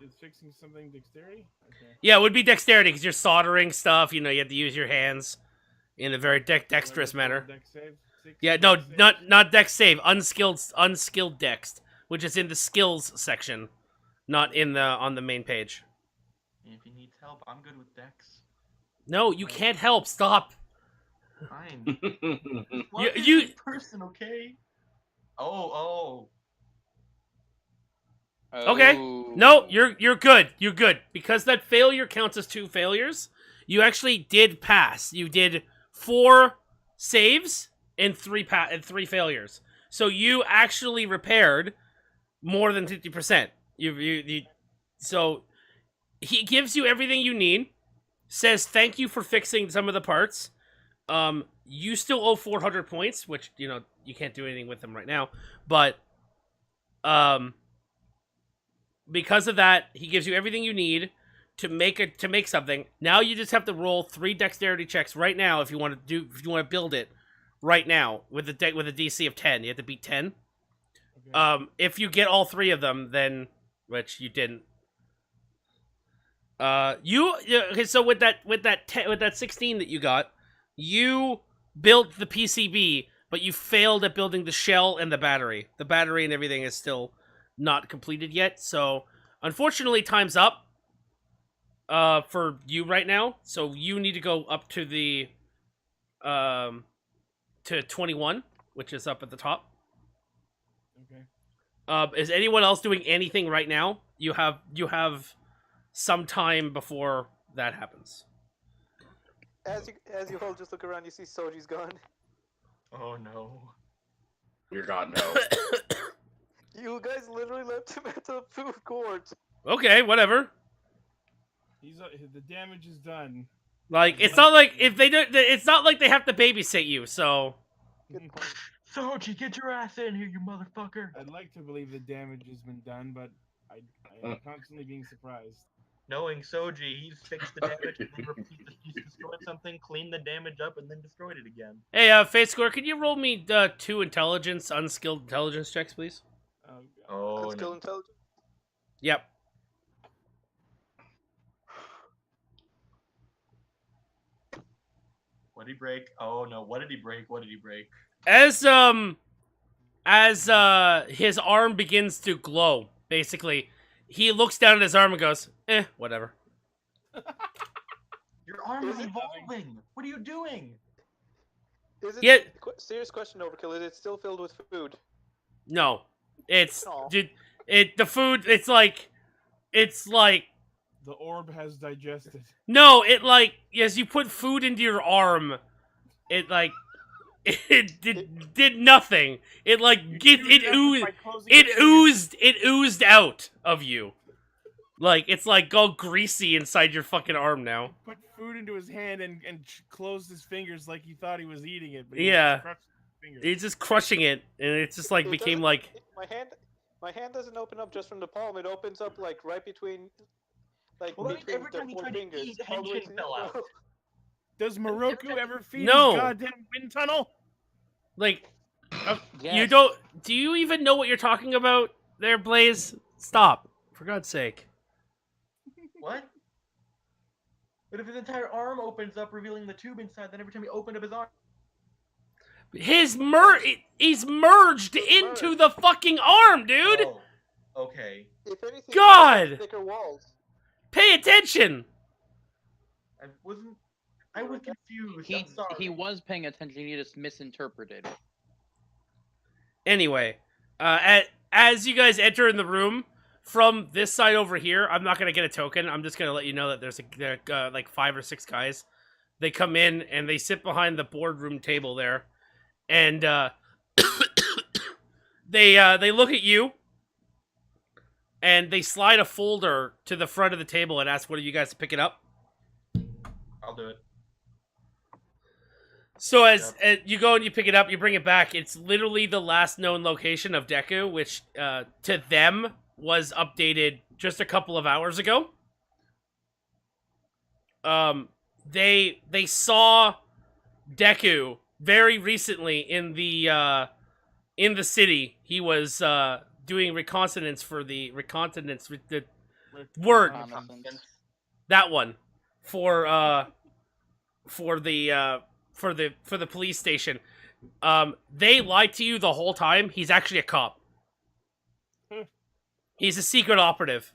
Is fixing something dexterity? Okay. Yeah, it would be dexterity because you're soldering stuff. You know, you have to use your hands in a very dexterous So I manner. roll dex save? Six Yeah, no, dex save? not dex save. Unskilled dex, which is in the skills section, not in the on the main page. If he needs help, I'm good with Dex. No, you can't help. Stop. Fine. You- Just you- one person, okay? Oh. Okay. Oh. No, you're good. You're good because that failure counts as 2 failures. You actually did pass. You did 4 saves and 3 failures. So you actually repaired more than 50%. So he gives you everything you need. Says thank you for fixing some of the parts. You still owe 400 points, which you can't do anything with them right now. But because of that, he gives you everything you need to make something. Now you just have to roll 3 dexterity checks right now if you want to build it right now with a DC of 10. You have to beat 10. Okay. If you get all 3 of them, then which you didn't. Okay, so with that 16 that you got, you built the PCB, but you failed at building the shell and the battery. The battery and everything is still not completed yet, so unfortunately time's up for you right now. So you need to go up to the to 21, which is up at the top. Okay. Is anyone else doing anything right now? You have some time before that happens. As you all just look around, you see Soji's gone. Oh no. You're gone now. You guys literally left him at the food court. Okay, whatever. The damage is done. Like, it's not like if they do. It's not like they have to babysit you. So Good point. Soji, get your ass in here, you motherfucker! I'd like to believe the damage has been done, but I am constantly being surprised. Knowing Soji, he's fixed the damage and then he's destroyed something, cleaned the damage up, and then destroyed it again. hey, Face Score, could you roll me 2 unskilled intelligence checks, please? Oh, Still no. intelligent. Yep. What did he break? Oh no, what did he break? What did he break? As his arm begins to glow, basically, he looks down at his arm and goes, whatever. Your arm is Is it evolving! What are you doing? Is it Yeah. serious question, Overkill? Is it still filled with food? No. It's Aw. dude, the food, it's like The orb has digested. no, it like as you put food into your arm, it like it did nothing. It like it oozed out of you. Like it's like all greasy inside your fucking arm now. Put food into his hand and closed his fingers like he thought he was eating it. But Yeah. He just crushed his fingers. It's just crushing it, and it's just like It became doesn't- like My hand doesn't open up just from the palm. It opens up like right between, like Well, that means between every the time he 4 tried to fingers. eat, all the way Henshin to- fell out. Does Moroku ever feed No. his goddamn wind tunnel? like you Yes. don't. Do you even know what you're talking about, there, Blaze? Stop, for God's sake. What? But if his entire arm opens up, revealing the tube inside, then every time he opened up his arm, He's merged into the fucking arm, dude. Oh, okay. If anything, God! it has thicker walls. Pay attention. I was confused. I'm sorry. He was paying attention. He just misinterpreted. Anyway, as you guys enter in the room from this side over here, I'm not gonna get a token. I'm just gonna let you know that there's like 5 or 6 guys. They come in and they sit behind the boardroom table there, and they look at you, and they slide a folder to the front of the table and ask one of you guys to pick it up. I'll do it. So as you go and you pick it up, you bring it back. It's literally the last known location of Deku, which to them was updated just a couple of hours ago. They saw Deku very recently in the city. He was doing reconnaissance for the word Reconnaissance. that one for the police station. They lied to you the whole time. He's actually a cop. He's a secret operative.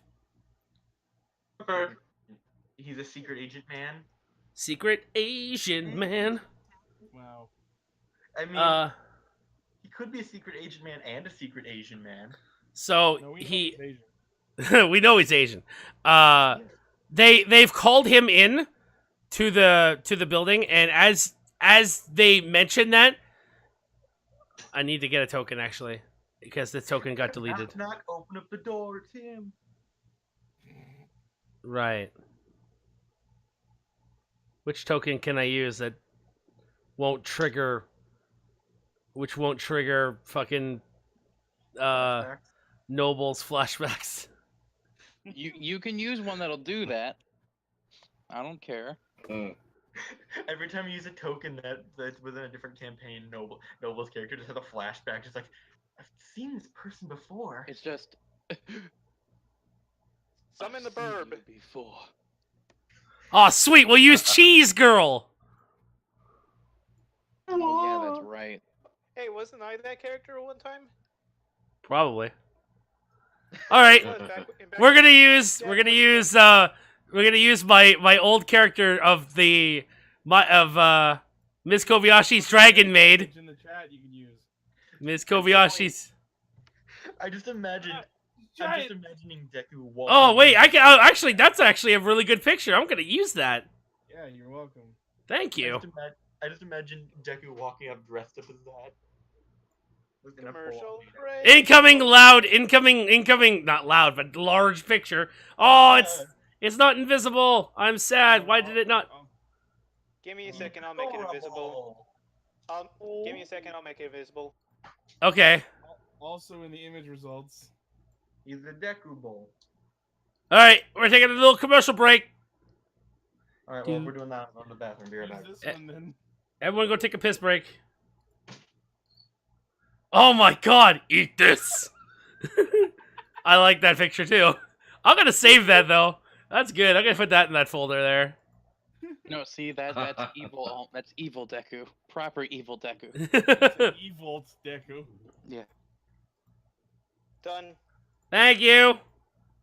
Okay. He's a secret agent man. Secret Asian man. Wow. I mean, he could be a secret agent man and a secret Asian man. So No, we know he he's Asian. we know he's Asian. They've called him in to the building, and as they mention that, I need to get a token actually because the token got deleted. Knock, knock, open up the door. It's him. Right. Which token can I use that won't trigger? Which won't trigger fucking Noble's flashbacks? You can use one that'll do that. I don't care. Every time you use a token that's within a different campaign, Noble's character just has a flashback, just like, I've seen this person before. It's just. Summon the I've seen burb. you before. Oh, sweet. We'll use Cheese Girl. Oh yeah, that's right. Hey, wasn't I that character at one time? Probably. All right. We're gonna use my old character of Miss Kobayashi's Dragon Maid. In the chat, you can use. Miss Kobayashi's. I'm just imagining Deku walking. Oh wait, I can actually. That's actually a really good picture. I'm gonna use that. Yeah, you're welcome. Thank you. I just imagine Deku walking up dressed up as that. In a Commercial pool. break. Incoming loud, incoming, not loud, but large picture. Oh, it's not invisible. I'm sad. Why did it not? Give me a second, I'll make it invisible. Give me a Oh. second, I'll make it visible. Okay. Also in the image results. He's a Deku Bowl. All right, we're taking a little commercial break. All right, well, we're doing that on the bathroom. Be right back. Use this one then. Everyone go take a piss break. Oh my god, eat this. I like that picture too. I'm gonna save that though. That's good. I'm gonna put that in that folder there. No, see that's evil. That's evil Deku. Proper evil Deku. It's an evil Deku. Yeah, Done. Thank you.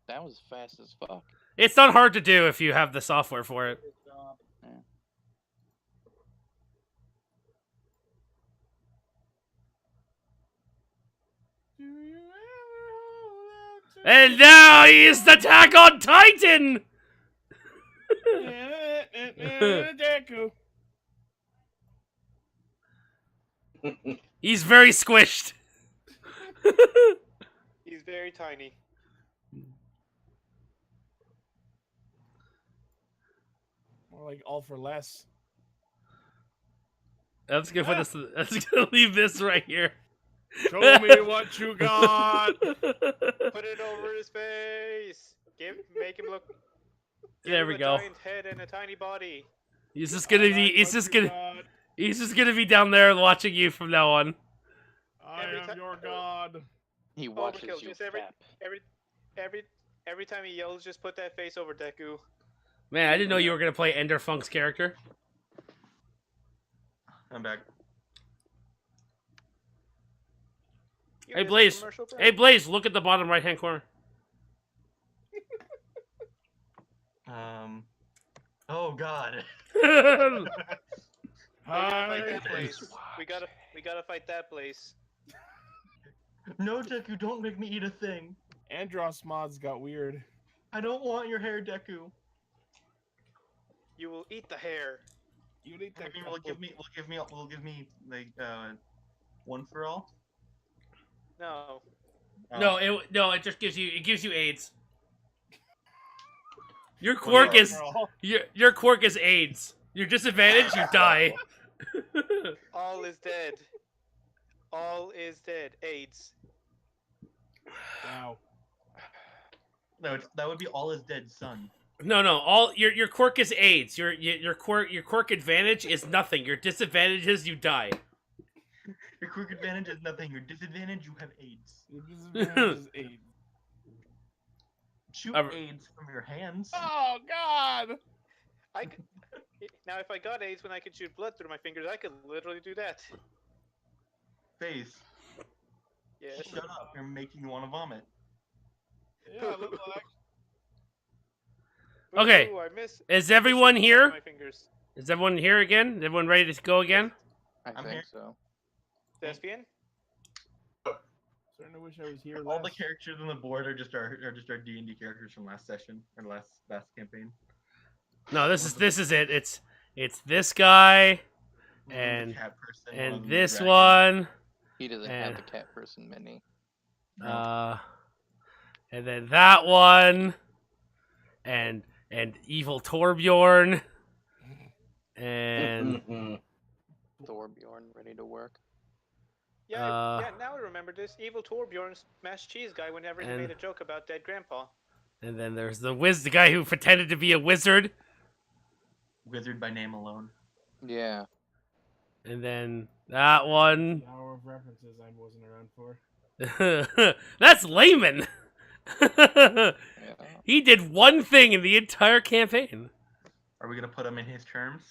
that was fast as fuck. It's not hard to do if you have the software for it. Good job. And now he is the Attack on Titan. Deku. He's very squished. He's very tiny. More like all for less. That's gonna put this. That's gonna leave this right here. Show me what you got. Put it over his face. Make him look. There give we him go. A giant head and a tiny body. He's just gonna be. He's just gonna be down there watching you from now on. I Every am ti- your god. He watches Overkill, you just fap. every time he yells, just put that face over Deku. Man, I didn't know you were gonna play Ender Funk's character. I'm back. You Hey, missed the Blaze. commercial break. Hey Blaze, look at the bottom right hand corner. Oh God. Hi. Fight that place. We gotta fight that place. No, Deku, don't make me eat a thing. Andros mods got weird. I don't want your hair, Deku. You will eat the hair. You need I that. mean, will give me like one for all. No. No, it just gives you AIDS. Your Well, quirk yeah. is your quirk is AIDS. Your disadvantage, you die. All is dead. All is dead. AIDS. Wow. No, that would be all his dead son. No, all your quirk is AIDS. Your quirk advantage is nothing. Your disadvantage is you die. Your quick advantage is nothing. Your disadvantage, you have AIDS. Your disadvantage is AIDS. Shoot AIDS from your hands. Oh God! I could, now, if I got AIDS when I could shoot blood through my fingers, I could literally do that. Face. Yes. Shut up. You're making me want to vomit. Yeah, I look like. Okay, Ooh, I miss. Is everyone here? My fingers. Is everyone here again? Is everyone ready to go again? I I'm think here. so. Thespian? Starting to wish I was here. All the last. characters on the board are just our D&D characters from last session or last campaign. No, this is it. It's this guy One and the cat person, and one the this dragon. one. He doesn't And- have the cat person mini. And then that one, and evil Torbjorn, and Thorbjorn ready to work. Yeah, yeah. Now I remember this. Evil Torbjorn smashed cheese guy whenever he And- made a joke about dead grandpa. and then there's the guy who pretended to be a wizard, Wizard by name alone. Yeah. and then that one. The hour of references I wasn't around for. That's layman. Yeah. He did one thing in the entire campaign. Are we gonna put him in his terms?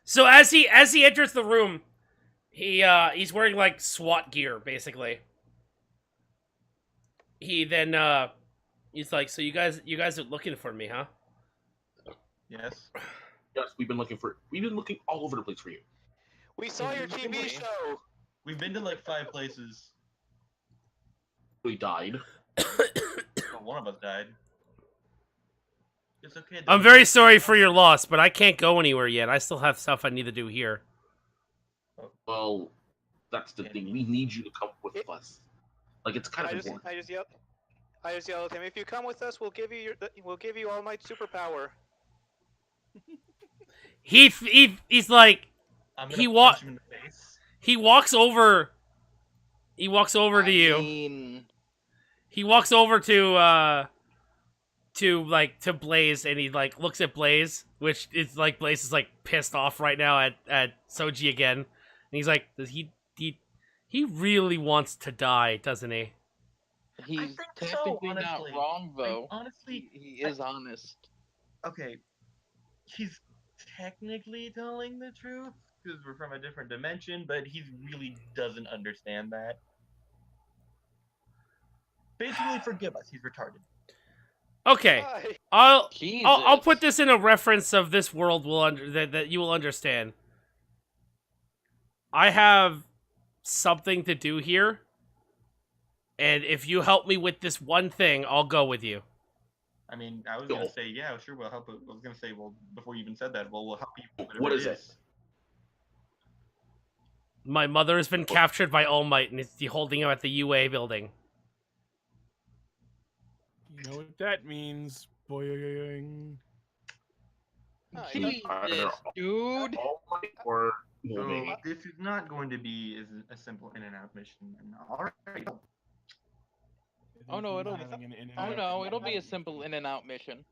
So as he enters the room, he's wearing like SWAT gear basically. He then he's like, "So you guys are looking for me, huh?" Yes. Yes, we've been looking all over the place for you. We saw your TV show. We've been to like 5 places. We died. Well, one of us died. It's okay. I'm very sorry for your loss, but I can't go anywhere yet. I still have stuff I need to do here. Well, That's the thing. We need you to come with us. Like it's kind of important. I just yell at him. If you come with us, we'll give you All Might superpower. He's like I'm he gonna punch him in the face. he walks over. He walks over to you. mean, He walks over to Blaze, and he like looks at Blaze, which is like Blaze is like pissed off right now at Soji again, and he's like, he really wants to die, doesn't he? he's think so, technically not honestly. wrong though. Honestly, he is honest. okay, he's technically telling the truth because we're from a different dimension, but he really doesn't understand that. Basically, forgive us. He's retarded. Okay, Why? I'll put Jesus. this in a reference of this world that you will understand. I have something to do here, and if you help me with this one thing, I'll go with you. I mean, I was gonna say, yeah, sure, we'll help. I was gonna say, well, before you even said that, well, we'll help you. Whatever What it is it? My mother has been captured by All Might, and is holding him at the UA building. You know what that means? Boing. Jesus, Either dude. All Might or So me. this is not going to be a simple in and out mission. And all right, Oh no, it'll be a simple in and out mission.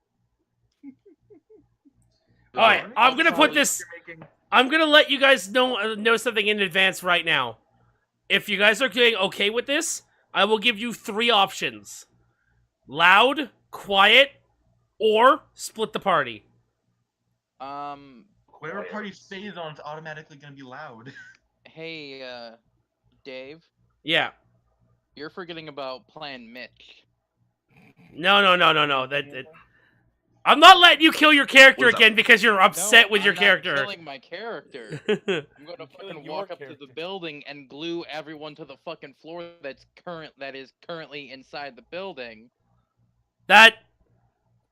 All right, I'm gonna put Sorry, this. you're making- I'm gonna let you guys know something in advance right now. If you guys are doing okay with this, I will give you 3 options: loud, quiet, or split the party. Whatever party stays on is automatically gonna be loud. Hey, Dave, Yeah. you're forgetting about Plan Mitch. No. I'm not letting you kill your character What's up? again because you're upset No, with your I'm not character. killing my character. I'm gonna killing fucking your walk up to character. the building and glue everyone to the fucking floor that is currently inside the building. that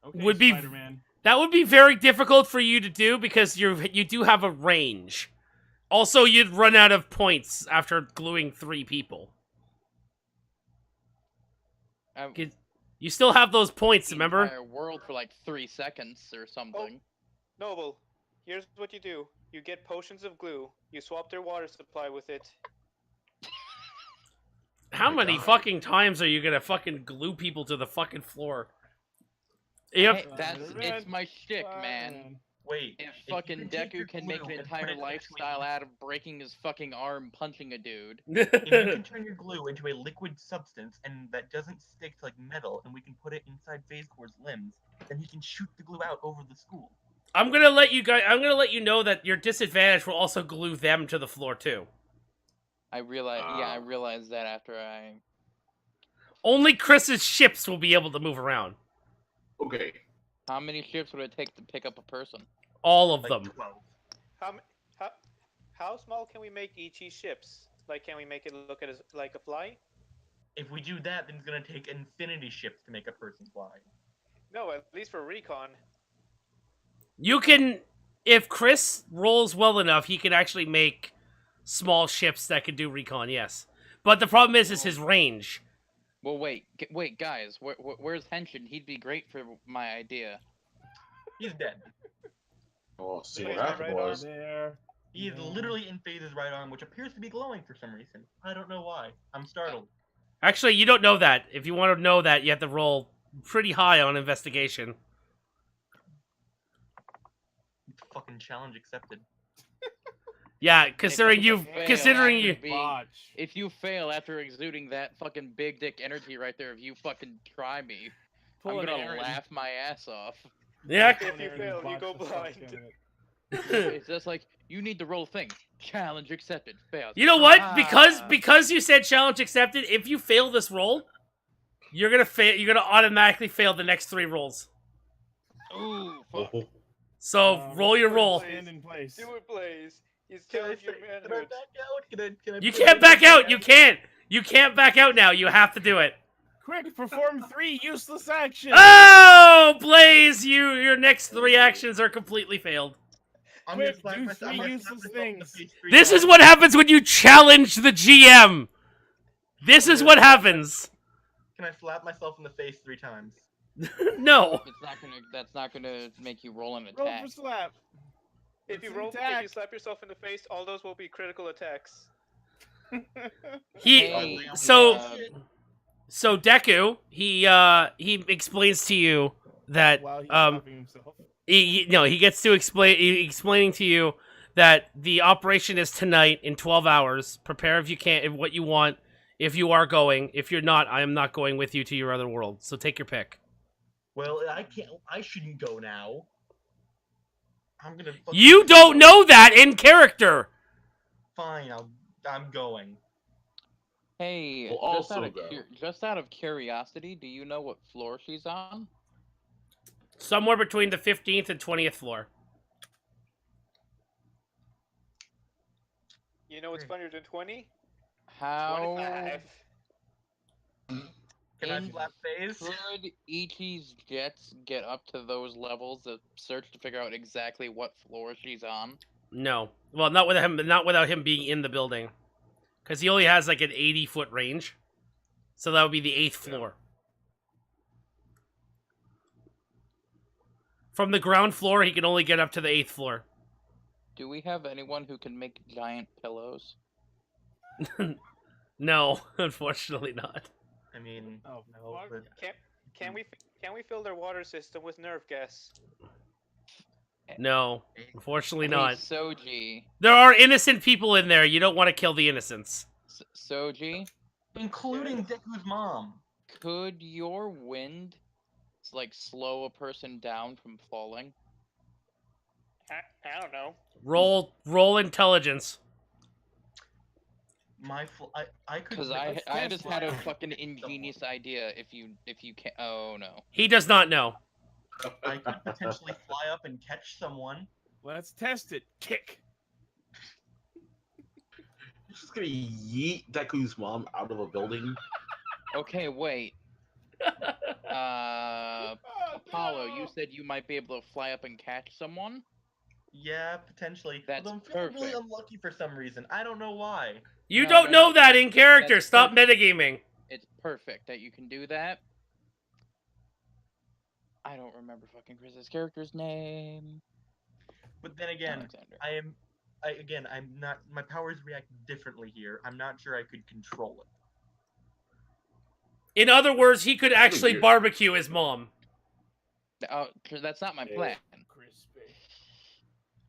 Okay, Would be- Spider-Man. That would be very difficult for you to do because you do have a range. Also, you'd run out of points after gluing 3 people. I, You still have those points, the remember? entire world for like 3 seconds or something. Noble, here's what you do. You get potions of glue. You swap their water supply with it. How my many God. fucking times are you gonna fucking glue people to the fucking floor? Yep. Hey, it's my shtick, man. Wait, If you fucking can take your Deku can make an glue and put entire it lifestyle out of breaking his fucking arm punching a dude. if you can turn your glue into a liquid substance and that doesn't stick to like metal, and we can put it inside Phase Core's limbs, then he can shoot the glue out over the school. I'm gonna let you know that your disadvantage will also glue them to the floor too. I realized that after I. Only Chris's ships will be able to move around. Okay. How many ships would it take to pick up a person? All of Like them. 12. How small can we make Ichi's ships? Like, can we make it look at as like a fly? If we do that, then it's gonna take infinity ships to make a person fly. No, at least for recon. You can, if Chris rolls well enough, he can actually make small ships that can do recon. Yes, but the problem is his range. Well, wait, guys, where's Henshin? He'd be great for my idea. He's dead. Oh, see Wait, what happened right was. There. He is Yeah. literally in Phase's right arm, which appears to be glowing for some reason. I don't know why. I'm startled. Actually, you don't know that. If you want to know that, you have to roll pretty high on investigation. Fucking challenge accepted. Yeah, considering Watch. If you fail after exuding that fucking big dick energy right there, if you fucking try me, Pull I'm an gonna Aaron. laugh my ass off. yeah. If you fail, you go blind. It's just like you need to roll a thing. Challenge accepted. Fail. You know what? Ah. Because you said challenge accepted. If you fail this roll, you're gonna fail. You're gonna automatically fail the next 3 rolls. Ooh, fuck. Oh, So roll your roll. Stand in place. Do it, Blaze. He's Can I, challenged your can I manhood. back out? Can I You play can't this back out. again? You can't. You can't back out now. You have to do it. Quick, perform 3 useless actions. Oh, Blaze! Your next 3 actions are completely failed. I'm gonna Quick, slap do myself. I'm three gonna useless slap myself in the things. face 3 This is times. what happens when you challenge the GM. This is what happens. Can I slap myself in the face 3 times? No. That's not gonna make you roll an Roll attack. for slap. If you It's an roll, if attack. you slap yourself in the face, all those will be critical attacks. He Hey, so uh, so Deku, he explains to you that While he's um slapping himself. he gets to explaining to you that the operation is tonight in 12 hours. Prepare if you can, if what you want. If you are going, if you're not, I am not going with you to your other world. So take your pick. Well, I can't. I shouldn't go now. I'm gonna. fucking You just don't go. know that in character. Fine, I'm going. hey, We'll just out also of go. just out of curiosity, do you know what floor she's on? Somewhere between the 15th and 20th floor. You know what's funnier than 20? How 25. Can I in- slap face? could Ichi's jets get up to those levels of search to figure out exactly what floor she's on? No, well, not without him being in the building, because he only has like an 80-foot range. So that would be the 8th floor. From the ground floor, he can only get up to the 8th floor. Do we have anyone who can make giant pillows? No, unfortunately not. I mean, Oh, no, fuck. but Can we fill their water system with nerve gas? No, unfortunately Hey, not. Soji. There are innocent people in there. You don't want to kill the innocents. Soji, including Deku's mom. could your wind like slow a person down from falling? I don't know. Roll intelligence. I could. Because like, I just had a fly fucking up and ingenious idea. If you can, oh no. He does not know. I could potentially fly up and catch someone. Let's test it. Kick. You're just gonna yeet Deku's mom out of a building. Okay, wait. Oh, Apollo, no. you said you might be able to fly up and catch someone. Yeah, potentially. That's Although I'm feeling really perfect. unlucky for some reason. I don't know why. You No, don't no, know no. that in character. That's Stop perfect. metagaming. It's perfect that you can do that. I don't remember fucking Chris's character's name. But then again, Alexander. I'm not. My powers react differently here. I'm not sure I could control it. In other words, he could actually weird. barbecue his mom. Oh, that's not my plan. Crispy.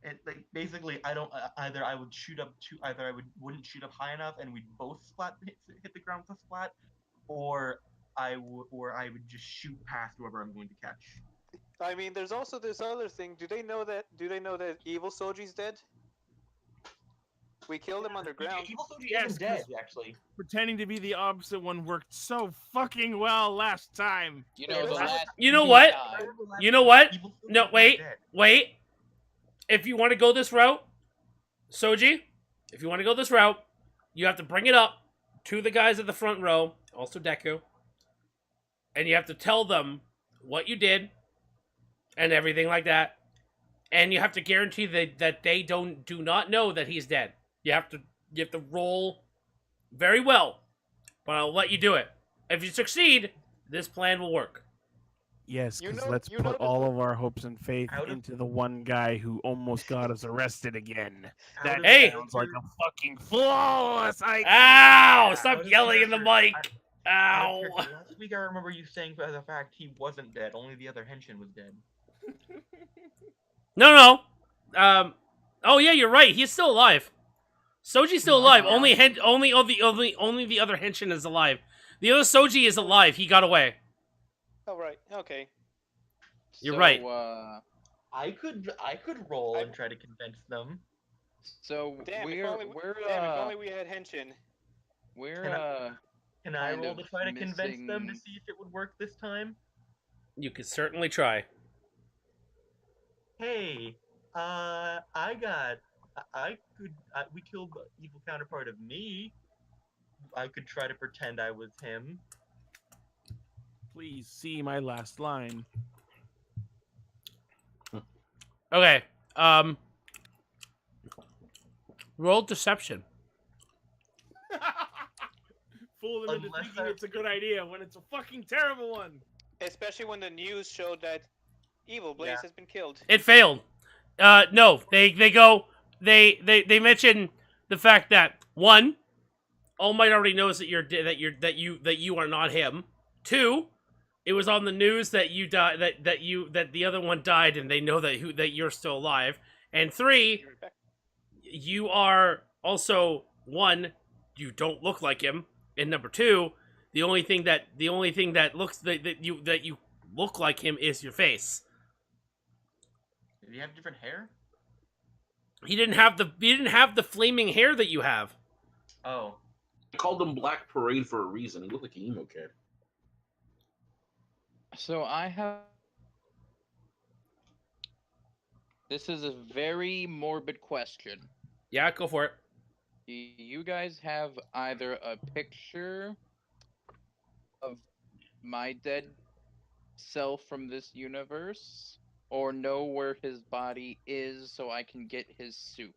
It like basically, I don't. Either I would shoot up too. Either I wouldn't shoot up high enough, and we'd both hit the ground with a splat, or I would just shoot past whoever I'm going to catch. I mean, there's also this other thing. Do they know that evil Soji's dead? We killed him underground. Evil Soji Yes, isn't dead, actually. Pretending to be the opposite one worked so fucking well last time. You know the last. You know two what? times- You know what? Evil Soji No, isn't wait. dead. Wait. If you want to go this route, Soji, if you want to go this route, you have to bring it up to the guys at the front row, also Deku, and you have to tell them what you did and everything like that. And you have to guarantee that they do not know that he's dead. You have to roll very well, but I'll let you do it. If you succeed, this plan will work. Yes, You because know- let's you know put the- all of our hopes and faith Out of- into the one guy who almost got us arrested again. That Hey! sounds like a fucking flawless idea. Ow! Out Stop of yelling in the character, mic. Out of Ow! character, last week I remember you saying as a fact he wasn't dead. Only the other henchman was dead. No. Oh yeah, you're right. He's still alive. Soji's still alive. Only the other henchman is alive. The other Soji is alive. He got away. Oh right. Okay. You're So, right. I could roll and try to convince them. So Damn. we're If only we had Henshin. Can I kind roll of to try to convince them to missing- see if it would work this time? You could certainly try. Hey, we killed the evil counterpart of me. I could try to pretend I was him. Please see my last line. Okay. Roll deception. Fool them into Unless thinking they're- it's a good idea when it's a fucking terrible one. Especially when the news showed that Evil Blaze Yeah. has been killed. It failed. No, they mention the fact that one, All Might already knows that you are not him. Two, it was on the news that you died, that the other one died, and they know that you're still alive. And three, you are also one, you don't look like him, and number two, the only thing that looks that you look like him is your face. Did he have different hair? He didn't have the flaming hair that you have. Oh. I called him Black Parade for a reason. He looked like an emo kid. So I have. This is a very morbid question. Yeah, go for it. Do you guys have either a picture of my dead self from this universe, or know where his body is so I can get his suit?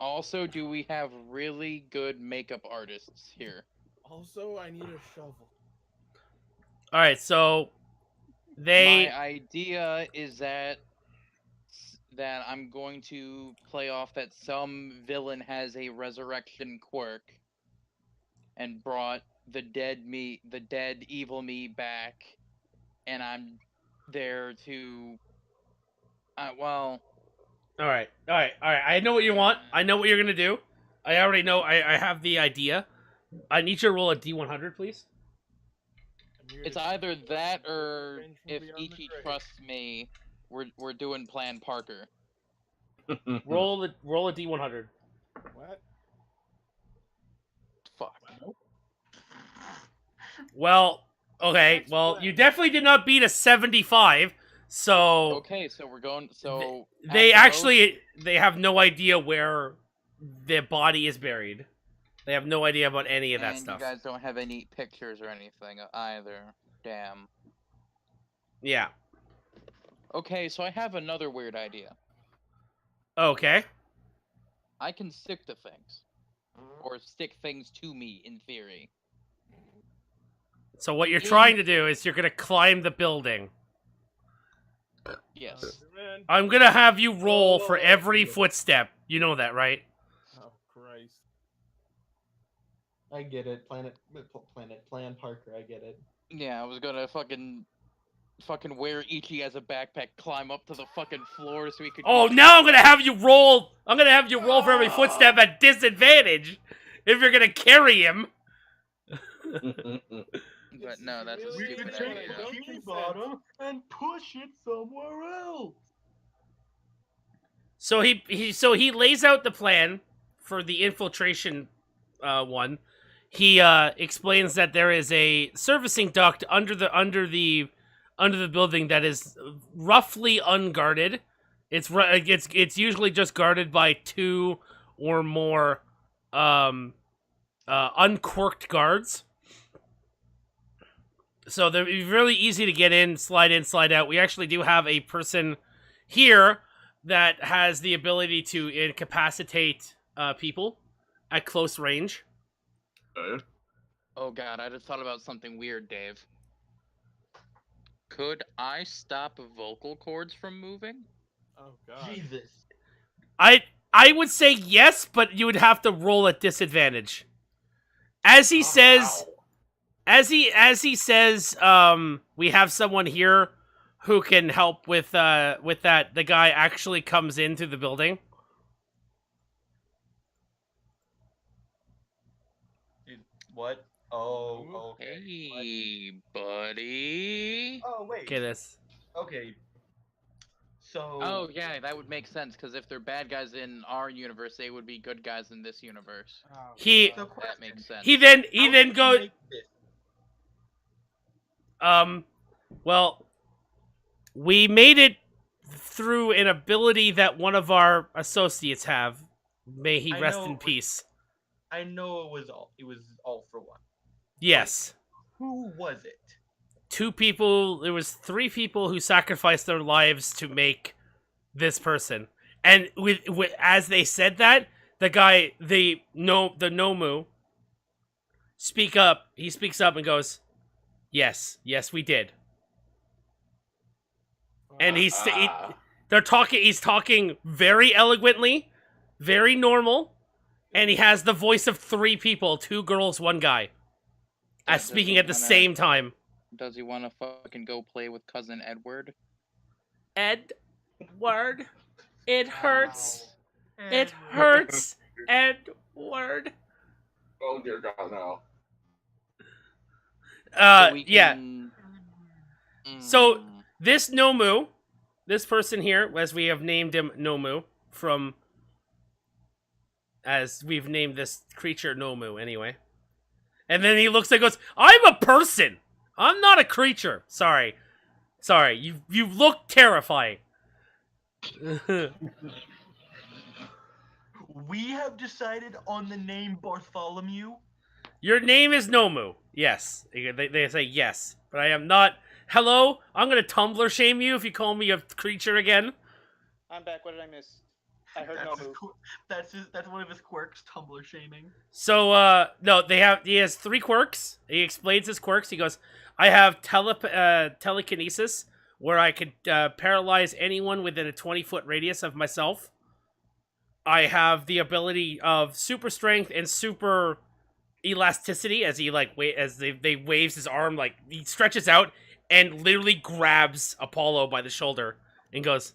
Also, do we have really good makeup artists here? Also, I need a shovel. All right, so they My idea is that I'm going to play off that some villain has a resurrection quirk and brought the dead evil me back, and I'm there to well, All right. I know what you want. I know what you're gonna do. I already know. I have the idea. I need you to roll a D100, please. it's either that or Revenge from if beyond the Ichi grave. trusts me, we're doing Plan Parker. Roll a D100. What? Fuck. Well, okay. Well, you definitely did not beat a 75. So Okay, so we're going. So they at the actually they have no idea where their body is buried. They have no idea about any of that and stuff. you guys don't have any pictures or anything either. Damn. Yeah. Okay, so I have another weird idea. Okay. I can stick to things, or stick things to me in theory. So what you're trying to do is you're gonna climb the building. Yes. Man. I'm gonna have you roll for every footstep. You know that, right? Oh Christ. I get it. Plan Parker. I get it. Yeah, I was gonna fucking wear Ichi as a backpack, climb up to the fucking floor so he could. Oh, now I'm gonna have you roll. I'm gonna have you roll for every footstep at disadvantage if you're gonna carry him. But no, that's a We We can could stupid take idea. the idea. bikini bottom and push it somewhere else. So he lays out the plan for the infiltration one. He explains that there is a servicing duct under the building that is roughly unguarded. It's usually just guarded by two or more uncorked guards. So they're really easy to get in, slide out. We actually do have a person here that has the ability to incapacitate people at close range. Oh god, I just thought about something weird, Dave. Could I stop vocal cords from moving? Oh God. Jesus. I would say yes, but you would have to roll at disadvantage. As he says, we have someone here who can help with that. The guy actually comes into the building. What? Oh, okay. Hey, buddy. Oh, wait. Okay, this. Okay. So. Oh yeah, that would make sense because if they're bad guys in our universe, they would be good guys in this universe. Oh, He- God. So That question. makes sense. He then How did you goes. make this? Well, we made it through an ability that one of our associates have. May he I rest know in it was- peace. I know it was all for one. Yes. Who was it? There was 3 people who sacrificed their lives to make this person. And with as they said that, the guy, the Nomu, he speaks up and goes, yes, we did. And he's talking very eloquently, very normal, and he has the voice of 3 people, 2 girls, 1 guy, as speaking at the same time. Does he want to fucking go play with cousin Edward? Edward, it hurts. It hurts, Edward. Oh dear God, no. Yeah. So this Nomu, this person here, as we have named him Nomu, as we've named this creature Nomu anyway. And then he looks and goes, I'm a person! I'm not a creature! Sorry, you look terrifying. We have decided on the name Bartholomew. Your name is Nomu. Yes. They say yes. But I am not... Hello? I'm gonna Tumblr shame you if you call me a creature again. I'm back. What did I miss? I heard Nomu. That's one of his quirks, Tumblr shaming. So, no, he has 3 quirks. He explains his quirks. He goes, I have telekinesis, where I could paralyze anyone within a 20-foot radius of myself. I have the ability of super strength and super elasticity as he they waves his arm, like he stretches out and literally grabs Apollo by the shoulder and goes,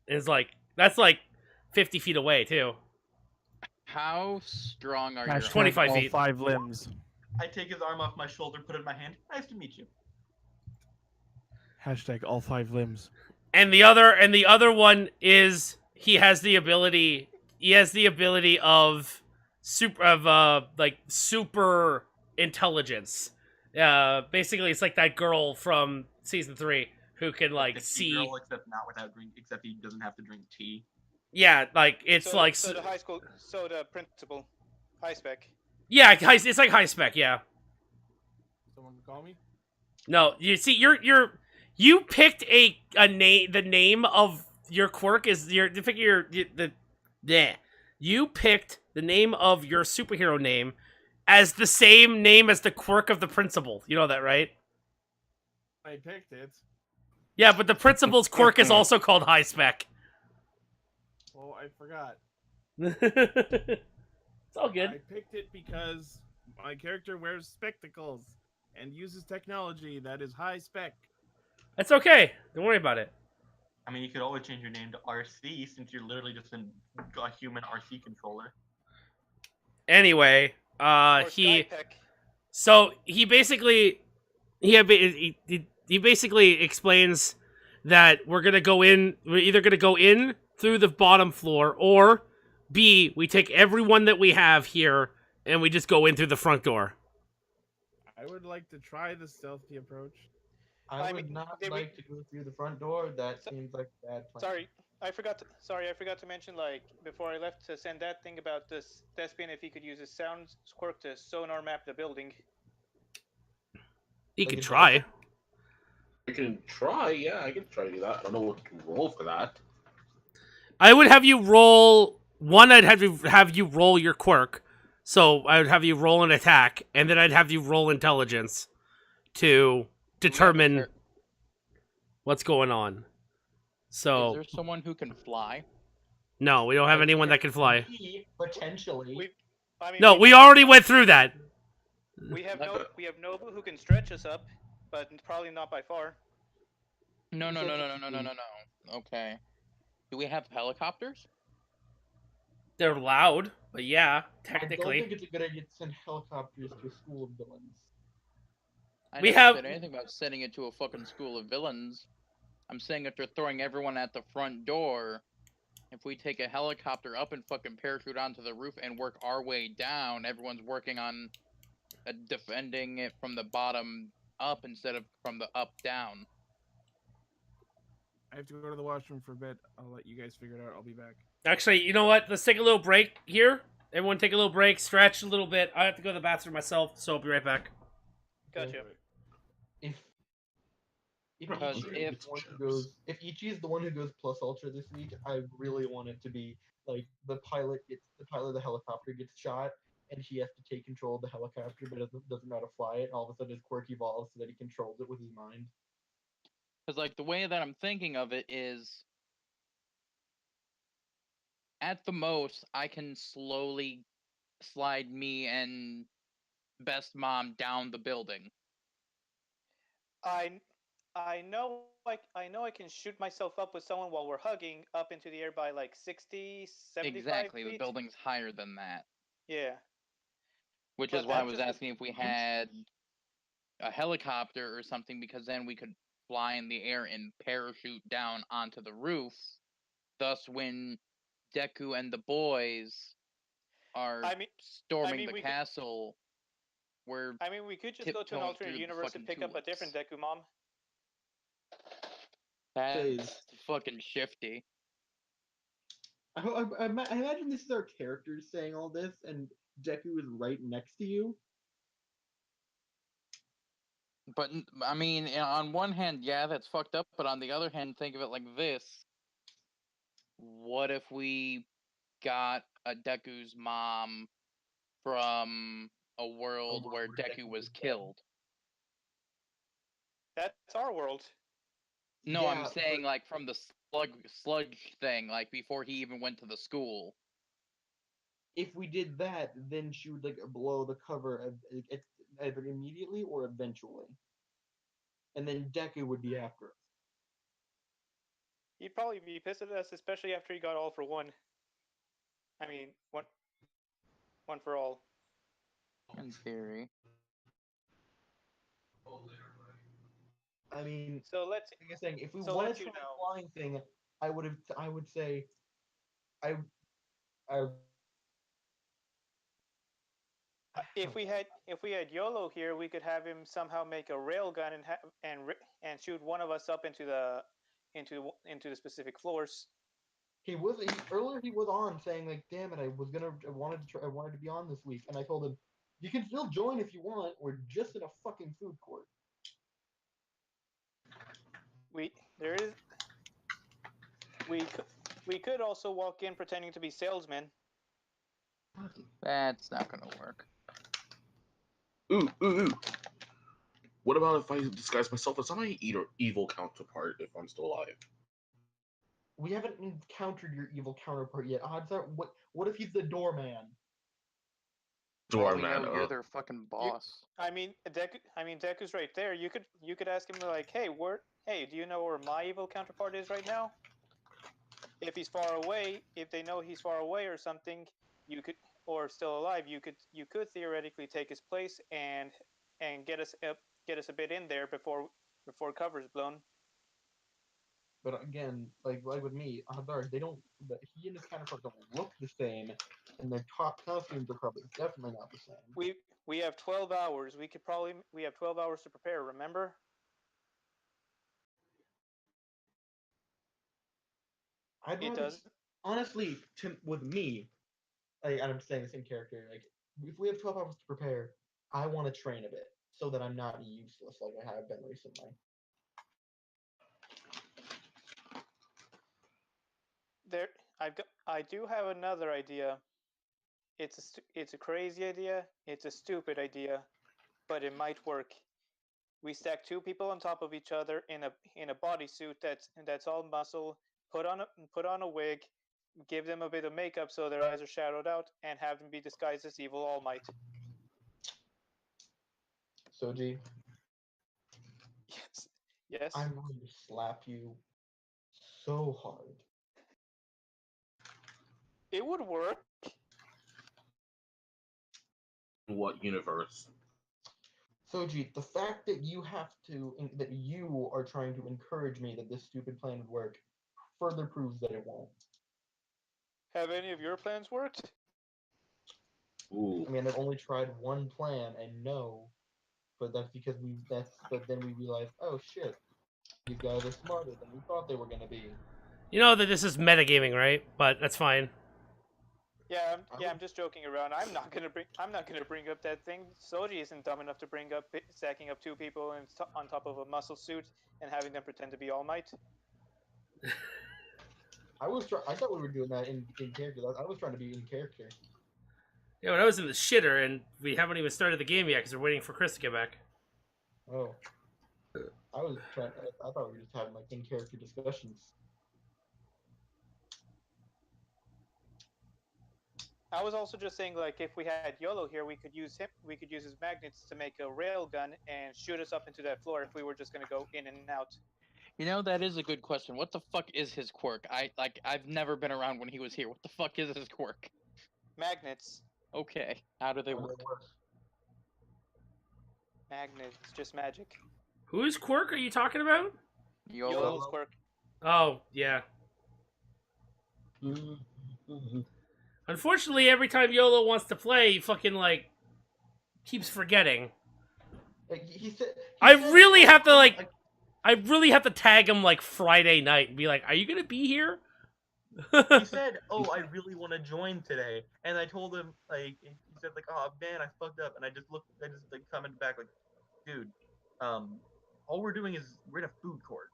and is like, that's like 50 feet away too. How strong are your 25 all feet. 5 limbs. I take his arm off my shoulder, put it in my hand. Nice to meet you. Hashtag all 5 limbs. And the other one is he has the ability of super intelligence. Basically it's like that girl from season 3 who can like see girl, except not without drink, except he doesn't have to drink tea. Yeah, like it's so, like so the high school, so the principal, high spec. Yeah, it's like high spec, yeah. Someone call me? No, you see you picked the name of your quirk is you picked the name of your superhero name as the same name as the quirk of the principal. You know that, right? I picked it. Yeah, but the principal's quirk is also called high spec. Oh, I forgot. It's all good. I picked it because my character wears spectacles and uses technology that is high spec. That's okay. Don't worry about it. I mean, you could always change your name to RC since you're literally just a human RC controller. Anyway, Or he Skypec. he basically explains that we're either gonna go in through the bottom floor, or B, we take everyone that we have here and we just go in through the front door. I would like to try the stealthy approach. I I would mean, not did we- like to go through the front door. That So- seems like a bad plan. Sorry, I forgot to mention, like, before I left, to send that thing about this Thespian if he could use his sound quirk to sonar map the building. You Like can it try. I can try, yeah, I can try to do that. I don't know what you can roll for that. I would have you roll one. I'd have you roll your quirk, so I would have you roll an attack, and then I'd have you roll intelligence to determine what's going on. Is So there someone who can fly? no, we don't have anyone that can fly. Potentially. I mean, No, we already went through that. we have Nobu who can stretch us up, but probably not by far. No. You said Okay. Do we have helicopters? They're loud, but yeah, I don't technically. think it's a good idea to send helicopters to a school of villains. I We never have- said anything about sending it to a fucking school of villains. I'm saying if they're throwing everyone at the front door, if we take a helicopter up and fucking parachute onto the roof and work our way down, everyone's working on defending it from the bottom up instead of from the up down. I have to go to the washroom for a bit. I'll let you guys figure it out. I'll be back. Actually, you know what? Let's take a little break here. Everyone take a little break, stretch a little bit. I have to go to the bathroom myself, so I'll be right back. Gotcha. If If Because Ichi is if- the one who goes, if Ichi is the one who goes plus ultra this week, I really want it to be like the pilot of the helicopter gets shot, and he has to take control of the helicopter, but doesn't know how to fly it. And all of a sudden, his quirk evolves so that he controls it with his mind. Because, like, the way that I'm thinking of it is, at the most, I can slowly slide me and Best Mom down the building. I know I can shoot myself up with someone while we're hugging up into the air by like 60, 75 Exactly, the feet. building's higher than that. Yeah. Which But is why I that was just- asking if we had a helicopter or something, because then we could fly in the air and parachute down onto the roof. Thus, when Deku and the boys are I mean, storming the we castle, we're we could just go to an tiptoeing alternate through the universe and fucking pick up a different tulips. Deku Mom. That's fucking shifty. I imagine this is our characters saying all this, and Deku is right next to you. But I mean, on one hand, yeah, that's fucked up. But on the other hand, think of it like this: what if we got a Deku's mom from a world where Deku was killed? That's our world. No, I'm Yeah, saying like from the sludge thing, like before he even went to the school. If we did that, then she would like blow the cover of it either immediately or eventually, and then Deku would be after us. He'd probably be pissed at us, especially after he got all for one. I mean, one for all. In theory. I mean, So let's. like I'm saying, if we So wanted let's to you try know. a flying thing, I would say, I If we had YOLO here, we could have him somehow make a railgun and shoot one of us up into the specific floors. earlier he was on saying like, damn it, I wanted to be on this week, and I told him, you can still join if you want. We're just in a fucking food court. We could also walk in pretending to be salesmen. That's not gonna work. Ooh. What about if I disguise myself as my evil counterpart if I'm still alive? We haven't encountered your evil counterpart yet. Odds are, what if he's the doorman? Doorman. You're their fucking boss. Deku's right there. You could ask him like, hey, do you know where my evil counterpart is right now? If he's far away, if they know he's far away or something, or still alive, you could theoretically take his place and get us a bit in there before cover's blown. But again, like with me, odds are he and his counterpart don't look the same, and their costumes are probably definitely not the same. We have 12 hours. We have 12 hours to prepare. Remember? Honestly, with me, like I'm saying the same character. Like if we have 12 hours to prepare, I want to train a bit so that I'm not useless like I have been recently. I do have another idea. It's a crazy idea. It's a stupid idea, but it might work. We stack two people on top of each other in a bodysuit that's all muscle. Put on a wig, give them a bit of makeup so their eyes are shadowed out, and have them be disguised as evil All Might. Soji. Yes. I'm going to slap you so hard. It would work. What universe? Soji, the fact that you are trying to encourage me that this stupid plan would work further proves that it won't. Have any of your plans worked? Ooh. I mean, I've only tried one plan and no, but that's because but then we realized, oh shit, these guys are smarter than we thought they were gonna be. You know that this is metagaming, right? But that's fine. Yeah, I I'm would- just joking around. I'm not gonna bring up that thing. Soji isn't dumb enough to bring up stacking up two people and on top of a muscle suit and having them pretend to be All Might. I thought we were doing that in character. I was trying to be in character. Yeah, when I was in the shitter, and we haven't even started the game yet because we're waiting for Chris to get back. Oh. I thought we were just having like in character discussions. I was also just saying, like, if we had YOLO here, we could use him. We could use his magnets to make a rail gun and shoot us up into that floor if we were just gonna go in and out. You know, that is a good question. What the fuck is his quirk? I've never been around when he was here. What the fuck is his quirk? Magnets, Okay, how do they How do work? they work? magnets, just magic. Whose quirk are you talking about? YOLO. YOLO's quirk. Oh, yeah. Mm-hmm. Unfortunately, every time YOLO wants to play, he fucking, like, keeps forgetting. Like, he said. I really have to, like, I really have to tag him, like, Friday night and be like, are you gonna be here? He said, "Oh, I really want to join today," and I told him, like, he said, like, "Oh man, I fucked up," and I just like commented back, like, "Dude, all we're doing is we're in a food court.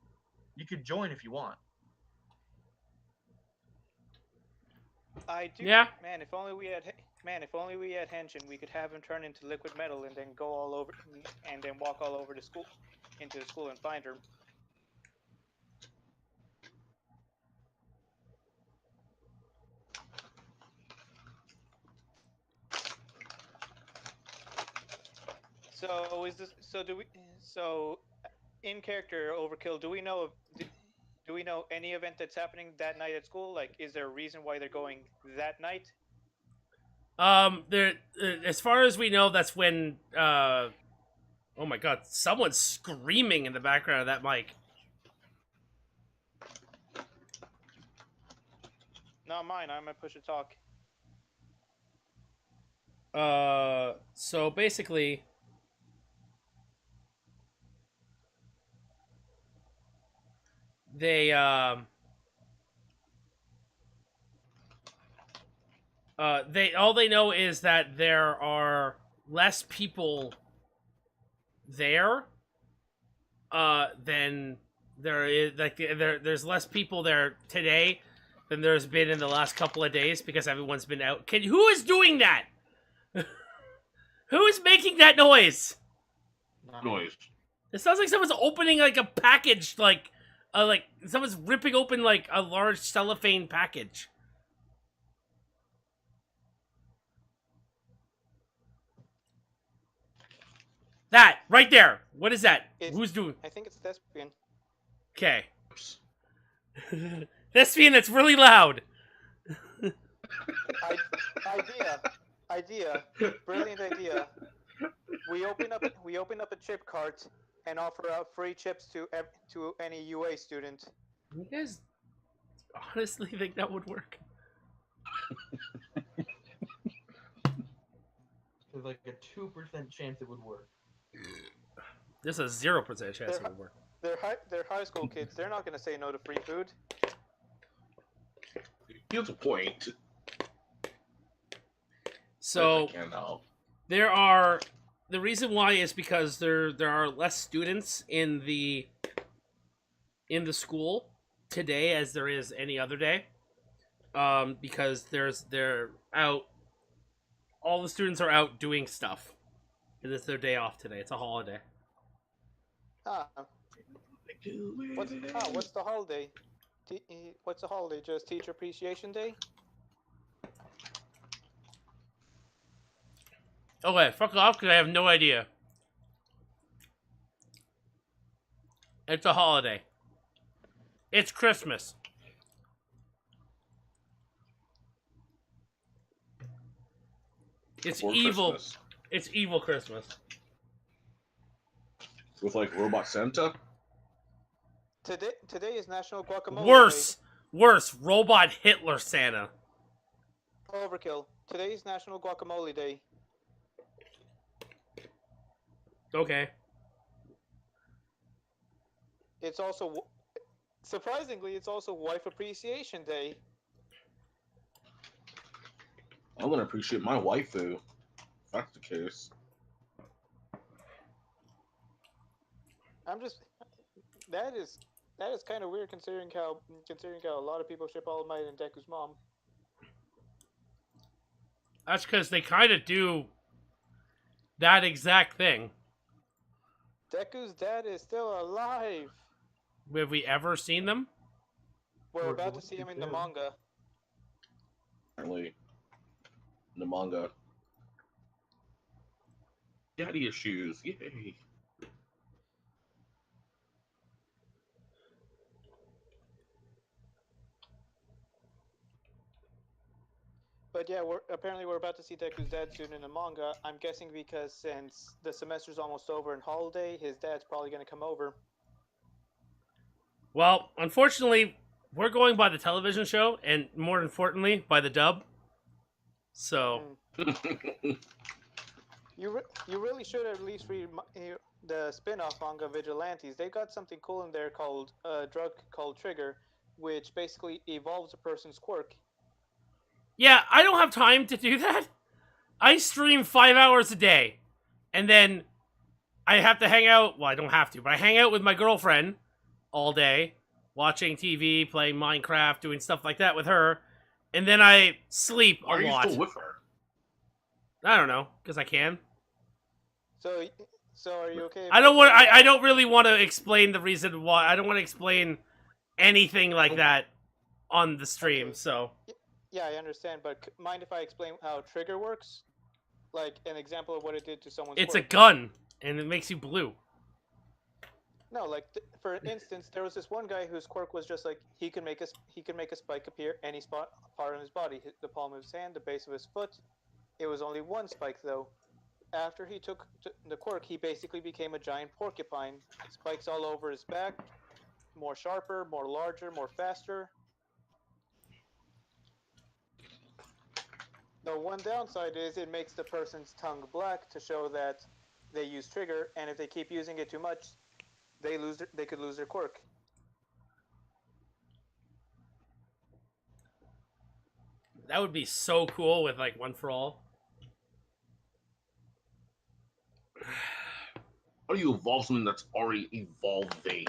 You could join if you want." I do. Yeah. Man, if only we had. If only we had Henshin, we could have him turn into liquid metal and then go all over, and then walk all over the school, into the school and find her. So is this? So do we? So in character overkill. Do we know any event that's happening that night at school? Like, is there a reason why they're going that night? There, as far as we know, that's when, oh my god, someone's screaming in the background of that mic. Not mine. I'm gonna push a talk. So basically, they, all they know is that there are less people there, than there is, like, there's less people there today than there's been in the last couple of days because everyone's been out. Who is doing that? Who is making that noise? Noise. It sounds like someone's opening, like, a package, like someone's ripping open, like, a large cellophane package. That right there. What is that? Who's doing? I think it's Thespian. Okay. Thespian, that's really loud. Idea. Brilliant idea. We open up a chip cart and offer out free chips to any UA student. You guys honestly think that would work? There's like a 2% chance it would work. There's a 0% chance it would work. They're high school kids. They're not gonna say no to free food. He has a point. So I can't help. there are, the reason why is because there are less students in the school today as there is any other day. Because they're out. All the students are out doing stuff. And it's their day off today. It's a holiday. What's the holiday? What's the holiday? Just Teacher Appreciation Day? Okay, fuck off because I have no idea. It's a holiday. It's Christmas. It's Before evil. Christmas. It's evil Christmas. With like Robot Santa? Today is National Guacamole Worse. Robot Hitler Santa. Day. Overkill. Today is National Guacamole Day. Okay. It's also, surprisingly, it's also Wife Appreciation Day. I'm gonna appreciate my waifu. If that's the case. I'm just that is kind of weird considering how a lot of people ship All Might and Deku's mom. That's because they kind of do that exact thing. Deku's dad is still alive. Have we ever seen them? We're We're about to going see to him in the soon. manga. Apparently, in the manga. Daddy issues, yay! But yeah, we're about to see Deku's dad soon in the manga. I'm guessing because since the semester's almost over and holiday, his dad's probably going to come over. Well, unfortunately, we're going by the television show, and more importantly, by the dub. So, You really should at least read the spin-off manga Vigilantes. They got something cool in there called a drug called Trigger, which basically evolves a person's quirk. yeah, I don't have time to do that. I stream 5 hours a day, and then I have to hang out. Well, I don't have to, but I hang out with my girlfriend all day, watching TV, playing Minecraft, doing stuff like that with her, and then I sleep Why a are you lot. still with her? I don't know, because I can. So are you okay? I don't want. I don't really want to explain the reason why. I don't want to explain anything like that on the stream. Okay. So Yeah, I understand, but mind if I explain how Trigger works? Like an example of what it did to someone's it's a quirk. gun, and it makes you blue. No, like for instance, there was this one guy whose quirk was just like he could make a spike appear any spot part on his body, the palm of his hand, the base of his foot. It was only one spike though. After he took the quirk, he basically became a giant porcupine. Spikes all over his back, more sharper, more larger, more faster. The one downside is it makes the person's tongue black to show that they use Trigger, and if they keep using it too much, they could lose their quirk. That would be so cool with like One for All. How do you evolve something that's already evolving?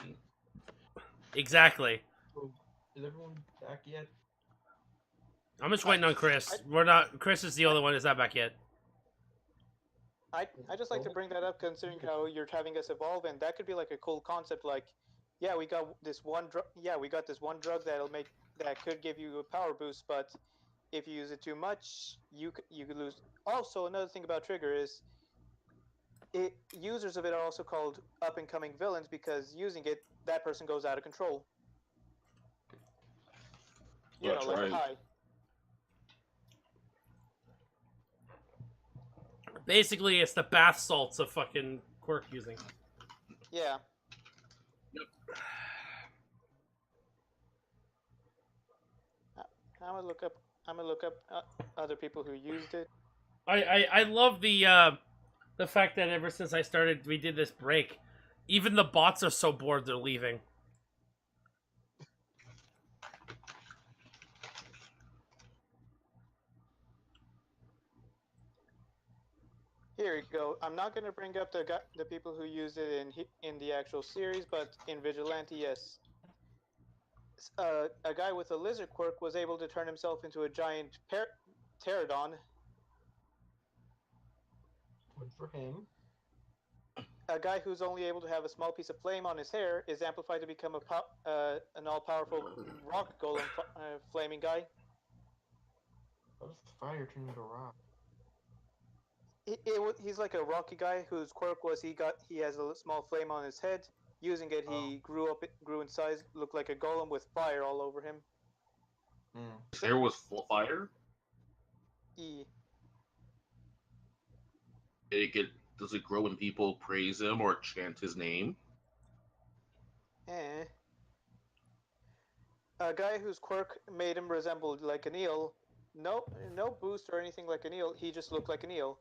Exactly. So, is everyone back yet? I'm just waiting on Chris. We're not. Chris is the only one who's not back yet. I just like to bring that up considering how you're having us evolve, and that could be like a cool concept. Like, yeah, we got this one drug. Yeah, we got this one drug that could give you a power boost, but if you use it too much, you could lose. Also, another thing about Trigger is users of it are also called up and coming villains because using it, that person goes out of control. You That's know, like right. a high. Basically, it's the bath salts of fucking quirk using. Yeah. I'm gonna look up other people who used it. I love the fact that ever since we did this break, even the bots are so bored they're leaving. Here you go. I'm not going to bring up the people who used it in the actual series, but in Vigilante, yes. A guy with a lizard quirk was able to turn himself into a giant pterodon. Good for him. A guy who's only able to have a small piece of flame on his hair is amplified to become an all-powerful rock golem flaming guy. How does fire turn into rock? He's like a rocky guy whose quirk was he has a small flame on his head. Using it, he grew in size, looked like a golem with fire all over him. His hair was full fire? E. Does it grow when people praise him or chant his name? A guy whose quirk made him resemble like an eel. No boost or anything like an eel. He just looked like an eel.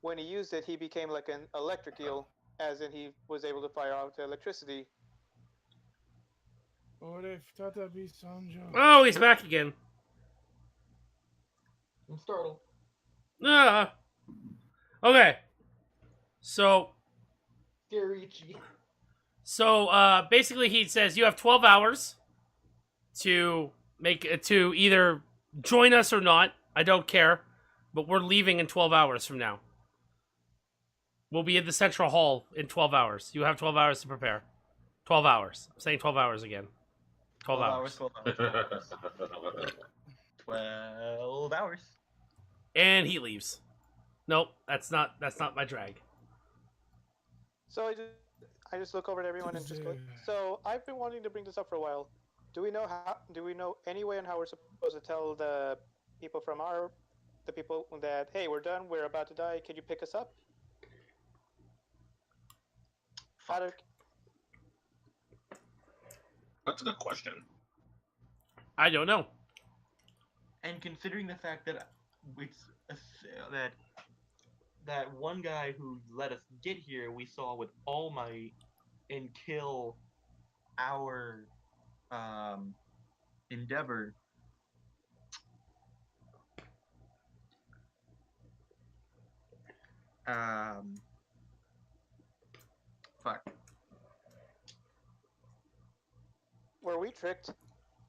When he used it, he became like an electric eel, as in he was able to fire out electricity. Oh, he's back again. I'm startled. Okay. So Scary Ichi. basically he says you have 12 hours to either join us or not. I don't care, but we're leaving in 12 hours from now. We'll be in the central hall in 12 hours. You have 12 hours to prepare. 12 hours. I'm saying 12 hours again. 12 hours. 12 hours. 12 hours. And he leaves. Nope, that's not my drag. So I just look over at everyone and just go. So I've been wanting to bring this up for a while. Do we know any way on how we're supposed to tell the people that, hey, we're done, we're about to die, can you pick us up? That's a good question. I don't know. And considering the fact that that one guy who let us get here, we saw with All Might and kill our Endeavor. Fuck. Were we tricked?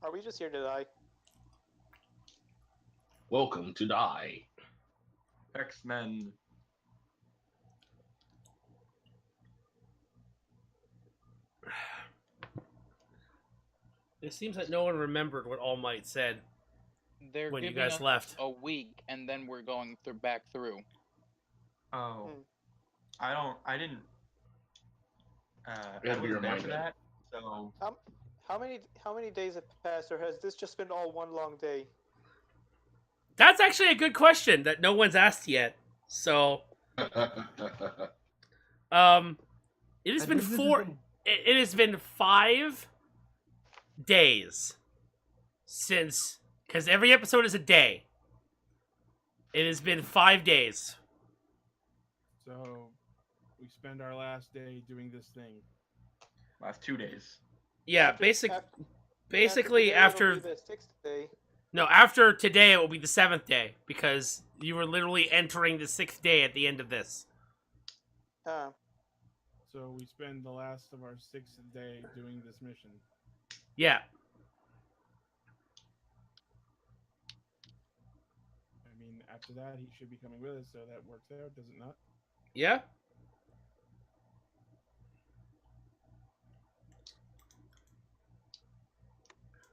Are we just here to die? Welcome to die. X-Men. It seems like no one remembered what All Might said They're when you giving guys us left. a week, and then we're going back through. Oh. Hmm. I didn't. We had to be wasn't there for reminded. that. So How many days have passed, or has this just been all one long day? That's actually a good question that no one's asked yet. So, it has been it has been 5 days since, because every episode is a day. It has been 5 days. So we spend our last day doing this thing. last 2 days. Yeah, basically after it'll be the 6th day. no, after today it will be the 7th day because you were literally entering the 6th day at the end of this. So we spend the last of our 6th day doing this mission. Yeah. I mean, after that, he should be coming with us, so that works out, does it not? Yeah.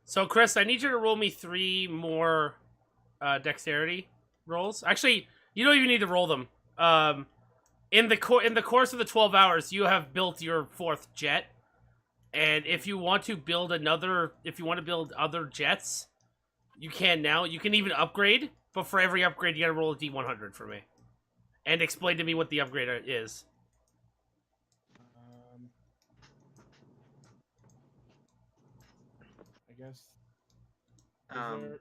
So, Chris, I need you to roll me 3 more dexterity rolls. Actually, you don't even need to roll them. In the course of the 12 hours, you have built your 4th jet, and if you want to build other jets, you can now. You can even upgrade, but for every upgrade, you gotta roll a D100 for me, and explain to me what the upgrade is. I guess. Um,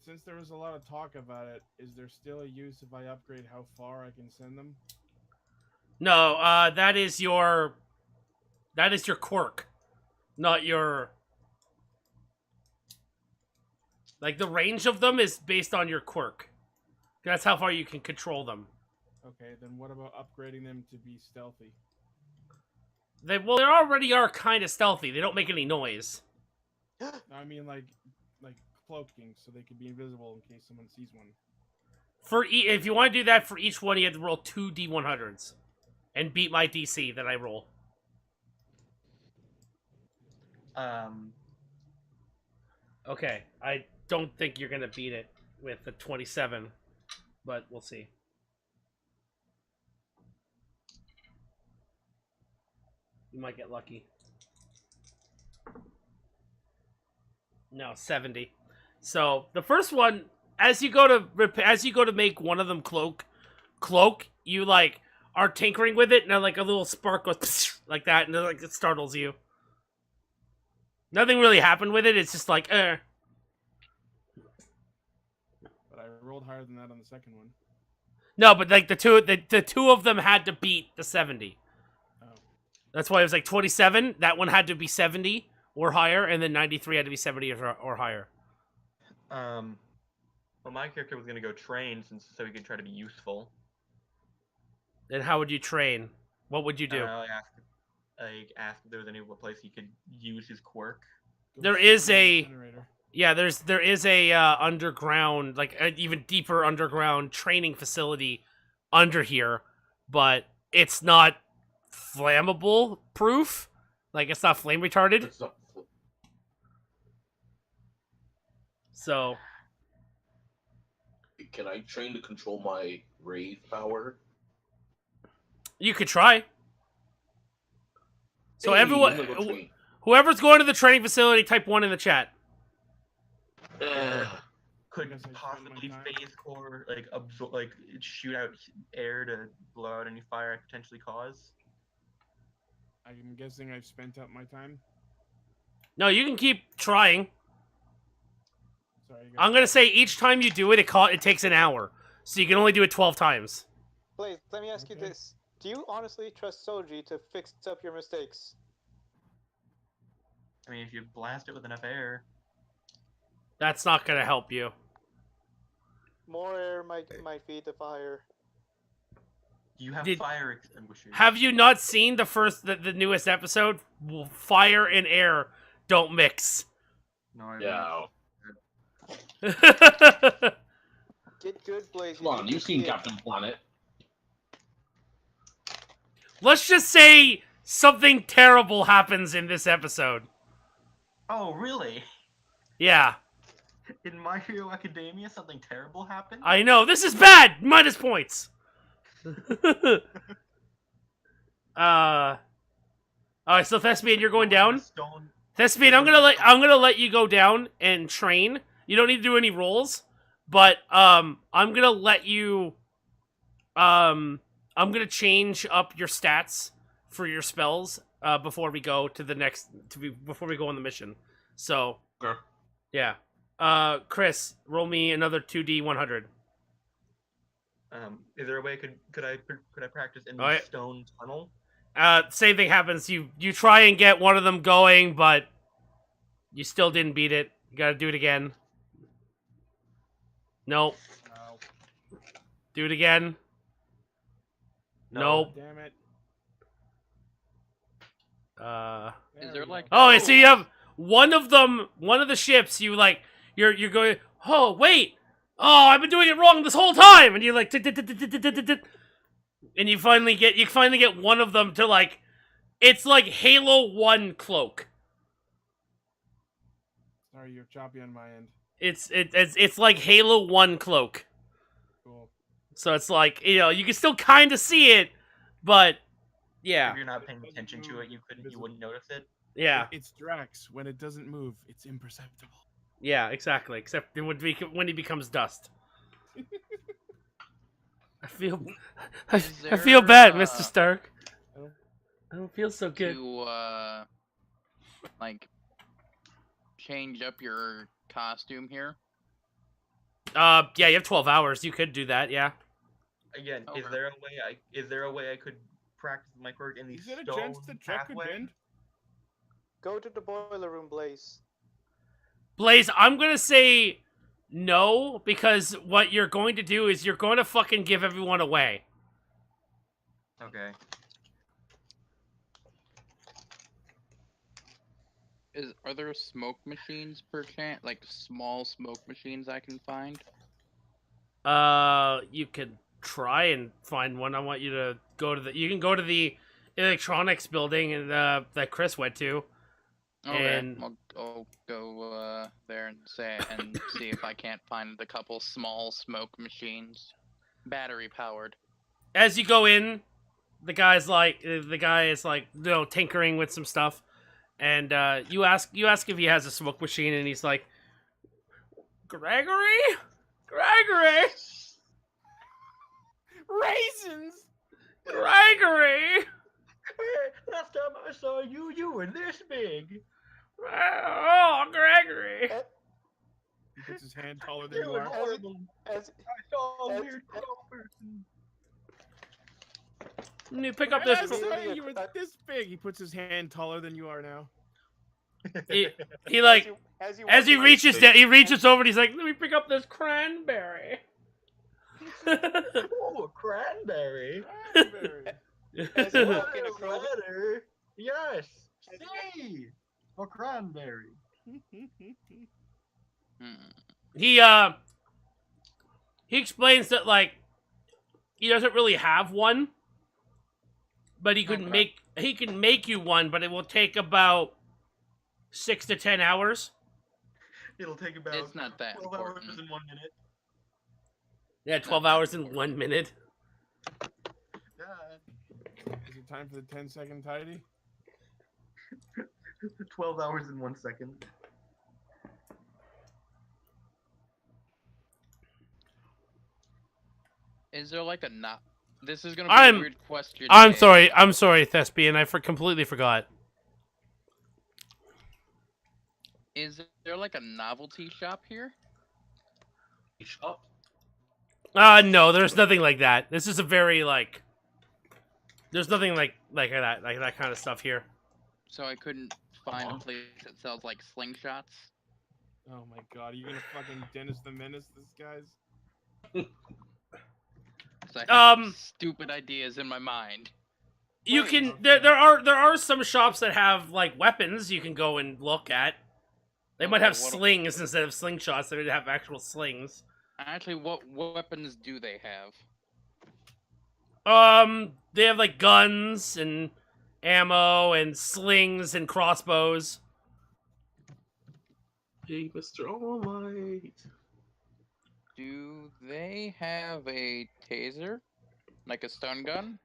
Since there was a lot of talk about it, is there still a use if I upgrade how far I can send them? No, that is your quirk, not your. Like, the range of them is based on your quirk. That's how far you can control them. Okay, then what about upgrading them to be stealthy? They already are kind of stealthy. They don't make any noise. I mean, like cloaking, so they could be invisible in case someone sees one. If you want to do that for each one, you have to roll 2 D100s and beat my DC that I roll. Okay, I don't think you're gonna beat it with the 27, but we'll see. You might get lucky. No, 70. So the first one, as you go to make one of them cloak, you like are tinkering with it, and like a little spark goes like that, and like it startles you. Nothing really happened with it. It's just like, But I rolled higher than that on the second one. No, but like the two of them had to beat the 70. Oh. That's why it was like 27. That one had to be 70 or higher, and then 93 had to be 70 or higher. Well, my character was gonna go train so he could try to be useful. Then how would you train? What would you do? I asked if there was any place he could use his quirk. There Go is sit in the a- incinerator. Yeah, there is a underground, like an even deeper underground training facility under here, but it's not flammable proof. Like it's not flame retarded. It's not. So Can I train to control my rave power? you could try. So Hey, everyone, I'm gonna go train. whoever's going to the training facility, type 1 in the chat. Could guess I spent my possibly time. phase core like shoot out air to blow out any fire I potentially cause? I'm guessing I've spent up my time. No, you can keep trying. Sorry, you I'm guys. gonna say each time you do it, it takes an hour, so you can only do it 12 times. Blaze, let me ask you Okay. this: do you honestly trust Soji to fix up your mistakes? I mean, if you blast it with enough air, That's not gonna help you. More air might feed the fire. you have Did- fire extinguishers. Have you not seen the newest episode? Fire and air don't mix. No, I Yeah. Get good, Blaze. Come on, need you've to seen see it. Captain Planet. Let's just say something terrible happens in this episode. Oh, really? Yeah, In My Hero Academia, something terrible happened? I know. This is bad! Minus points! Alright, so Thespian, you're going down? Stone. Thespian, I'm gonna let you go down and train. You don't need to do any rolls, but I'm gonna let you I'm gonna change up your stats for your spells before we go to the next before we go on the mission. So Okay. yeah. Chris, roll me another 2d 100. Is there a way could I practice in the Alright. stone tunnel? Same thing happens. You try and get one of them going, but you still didn't beat it. You gotta do it again. Nope. No. Do it again. Nope. Damn it. Is there we like- go. Oh, so you have one of them. One of the ships. You like. You're going. Oh wait. Oh, I've been doing it wrong this whole time. And you're like. And you finally get one of them to like. It's like Halo 1 cloak. Sorry, you're choppy on my end. It's like Halo 1 cloak. Cool. So it's like, you can still kind of see it, but yeah. If you're not paying attention to it, you wouldn't notice it. Yeah. It's Drax. When it doesn't move, it's imperceptible. Yeah, exactly. Except when he becomes dust. I feel I feel bad, Mr. Stark. I don't feel so good. To like change up your costume here. Yeah, you have 12 hours. You could do that, yeah. Again, Okay. is there a way I could practice my quirk in the Is there a stone chance that Jack could pathway? bend? Go to the boiler room, Blaze. Blaze, I'm gonna say no, because what you're going to do is you're going to fucking give everyone away. Okay. Are there smoke machines per chance? Like small smoke machines I can find? You could try and find one. I want you to go to you can go to the electronics building and that Chris went to. Okay, And- I'll go there and see if I can't find a couple small smoke machines, battery powered. As you go in, the guy is like tinkering with some stuff, and you ask if he has a smoke machine, and he's like, Gregory, Raisins! Gregory. Last time I saw you, you were this big. Oh, Gregory. He puts his hand taller than you were are. horrible. As I saw a as- weird tall person. You pick up Last this. This- time you were this big. He puts his hand taller than you are now. he like as as he walk reaches away- down, he reaches over and he's like, "Let me pick up this cranberry." Oh, a cranberry. Cranberry. As you What walk in a a crowd, letter. Yes. Hey, a cranberry. Hmm. he explains that like he doesn't really have one, but he could Okay. make you one, but it will take about 6 to 10 hours. It'll take about It's not that 12 hours important. and 1 minute. Yeah, 12 hours in 1 minute. Yeah. Is it time for the 10-second tidy? 12 hours and 1 second. Is there like a not? This is gonna be I'm- a weird question. I'm to ask. sorry, Thespian. I completely forgot. Is there like a novelty shop here? Shop. No, there's nothing like that. This is a very like. There's nothing like that kind of stuff here. So I couldn't find a place that sells like slingshots. Oh my god, are you gonna fucking Dennis the Menace this guy's? 'Cause I have Um, stupid ideas in my mind. You Wait, can okay. there are some shops that have like weapons you can go and look at. They might Okay, have what- slings instead of slingshots. They would have actual slings. Actually, what weapons do they have? They have like guns and ammo and slings and crossbows. Hey, Mr. All Might. Do they have a taser? Like a stun gun?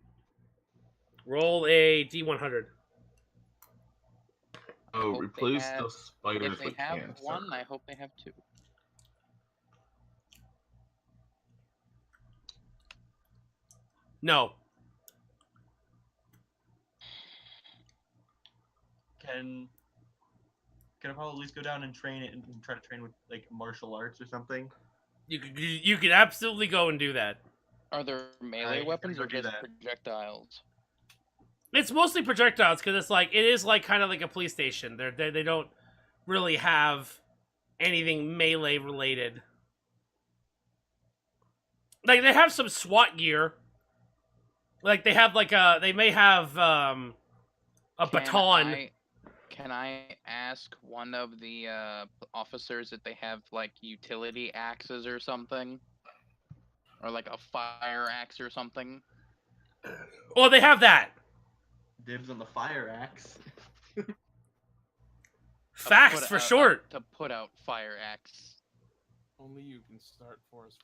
Roll a D100. Oh, hope they replace have- the spiders If they with have cancer. one, I hope they have two. No. Can I probably at least go down and train it and try to train with like martial arts or something? You could absolutely go and do that. Are there melee gonna weapons go or do just that. projectiles? It's mostly projectiles because it is like kind of like a police station. They don't really have anything melee related. Like they have some SWAT gear. Like they have they may have a baton. Can I ask one of the officers if they have like utility axes or something? Or like a fire axe or something? Oh, they have that. Dibs on the fire axe. Facts for short. To put out fire axe. Only you can start for us.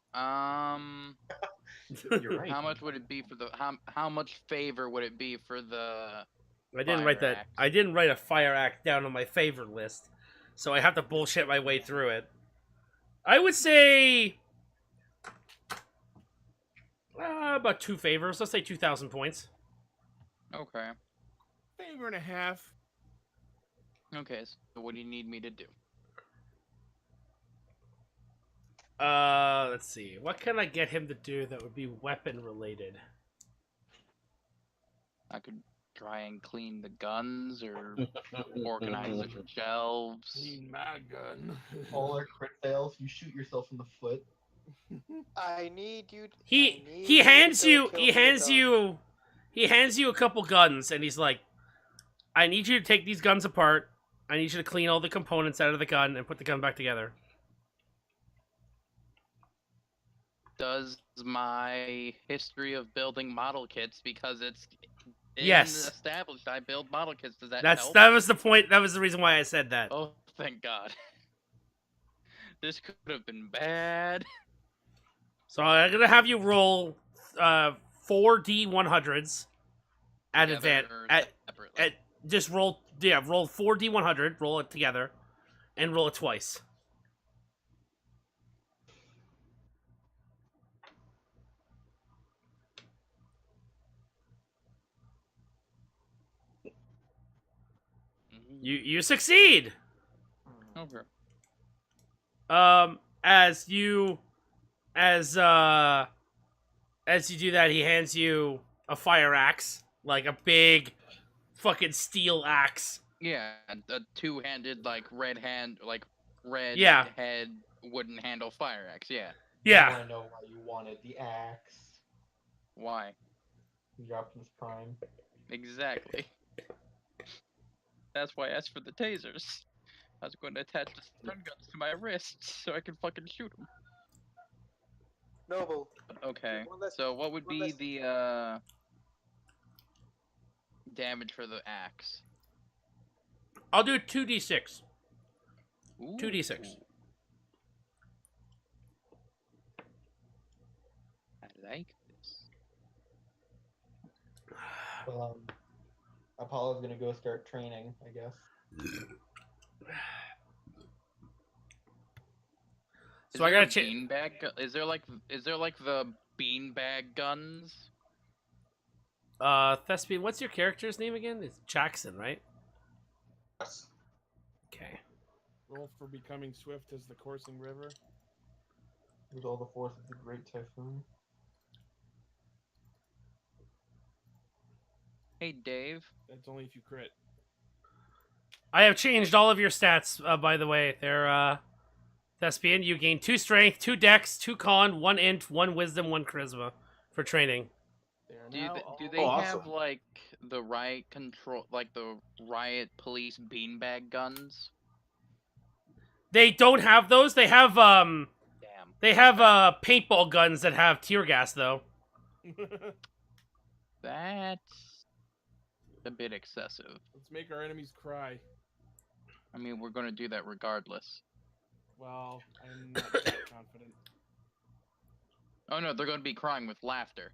You're right. How much would it be for the how much favor would it be for the I didn't write fire that. axe? I didn't write a fire act down on my favorite list, so I have to bullshit my way through it. I would say about 2 favors. Let's say 2,000 points. Okay. Favor and a half. Okay, so what do you need me to do? Let's see. What can I get him to do that would be weapon related? I could try and clean the guns or organize the shelves. Clean my gun. All our crit fails, you shoot yourself in the foot. I need you. He hands you a couple guns and he's like, I need you to take these guns apart. I need you to clean all the components out of the gun and put the gun back together. Does my history of building model kits, because it's Yes. established I build model kits, does that That help? was the point. That was the reason why I said that. Oh, thank God. This could have been bad. So I'm gonna have you roll 4D100s at Together advance. or At separately? just roll 4D100. Roll it together, and roll it twice. Mhm. You succeed. Okay. As you do that, he hands you a fire axe, like a big fucking steel axe Yeah, a two-handed like red Yeah. head wooden handle fire axe. Yeah. Yeah. Now I know why you wanted the axe. Why? The Optimus Prime. Exactly. That's why I asked for the tasers. I was going to attach the stun guns to my wrists so I can fucking shoot them. Noble. Okay. One less- So what would one be less- the damage for the axe? I'll do 2d6. Ooh. 2d6. I like this. Well, Apollo's gonna go start training, I guess. So I gotta check. Is there like the beanbag guns? Thespian, what's your character's name again? It's Jackson, right? Yes. Okay. Roll for becoming swift as the coursing river. With all the force of the Great Typhoon. Hey Dave. That's only if you crit. I have changed all of your stats, by the way. They're, Thespian, you gain 2 strength, 2 dex, 2 con, 1 int, 1 wisdom, 1 charisma for training. They are Do now they all- have awesome. like the riot police beanbag guns? They don't have those. They have, Damn. paintball guns that have tear gas, though. That's a bit excessive. Let's make our enemies cry. I mean, we're gonna do that regardless. Well, I'm not that confident. Oh no, they're gonna be crying with laughter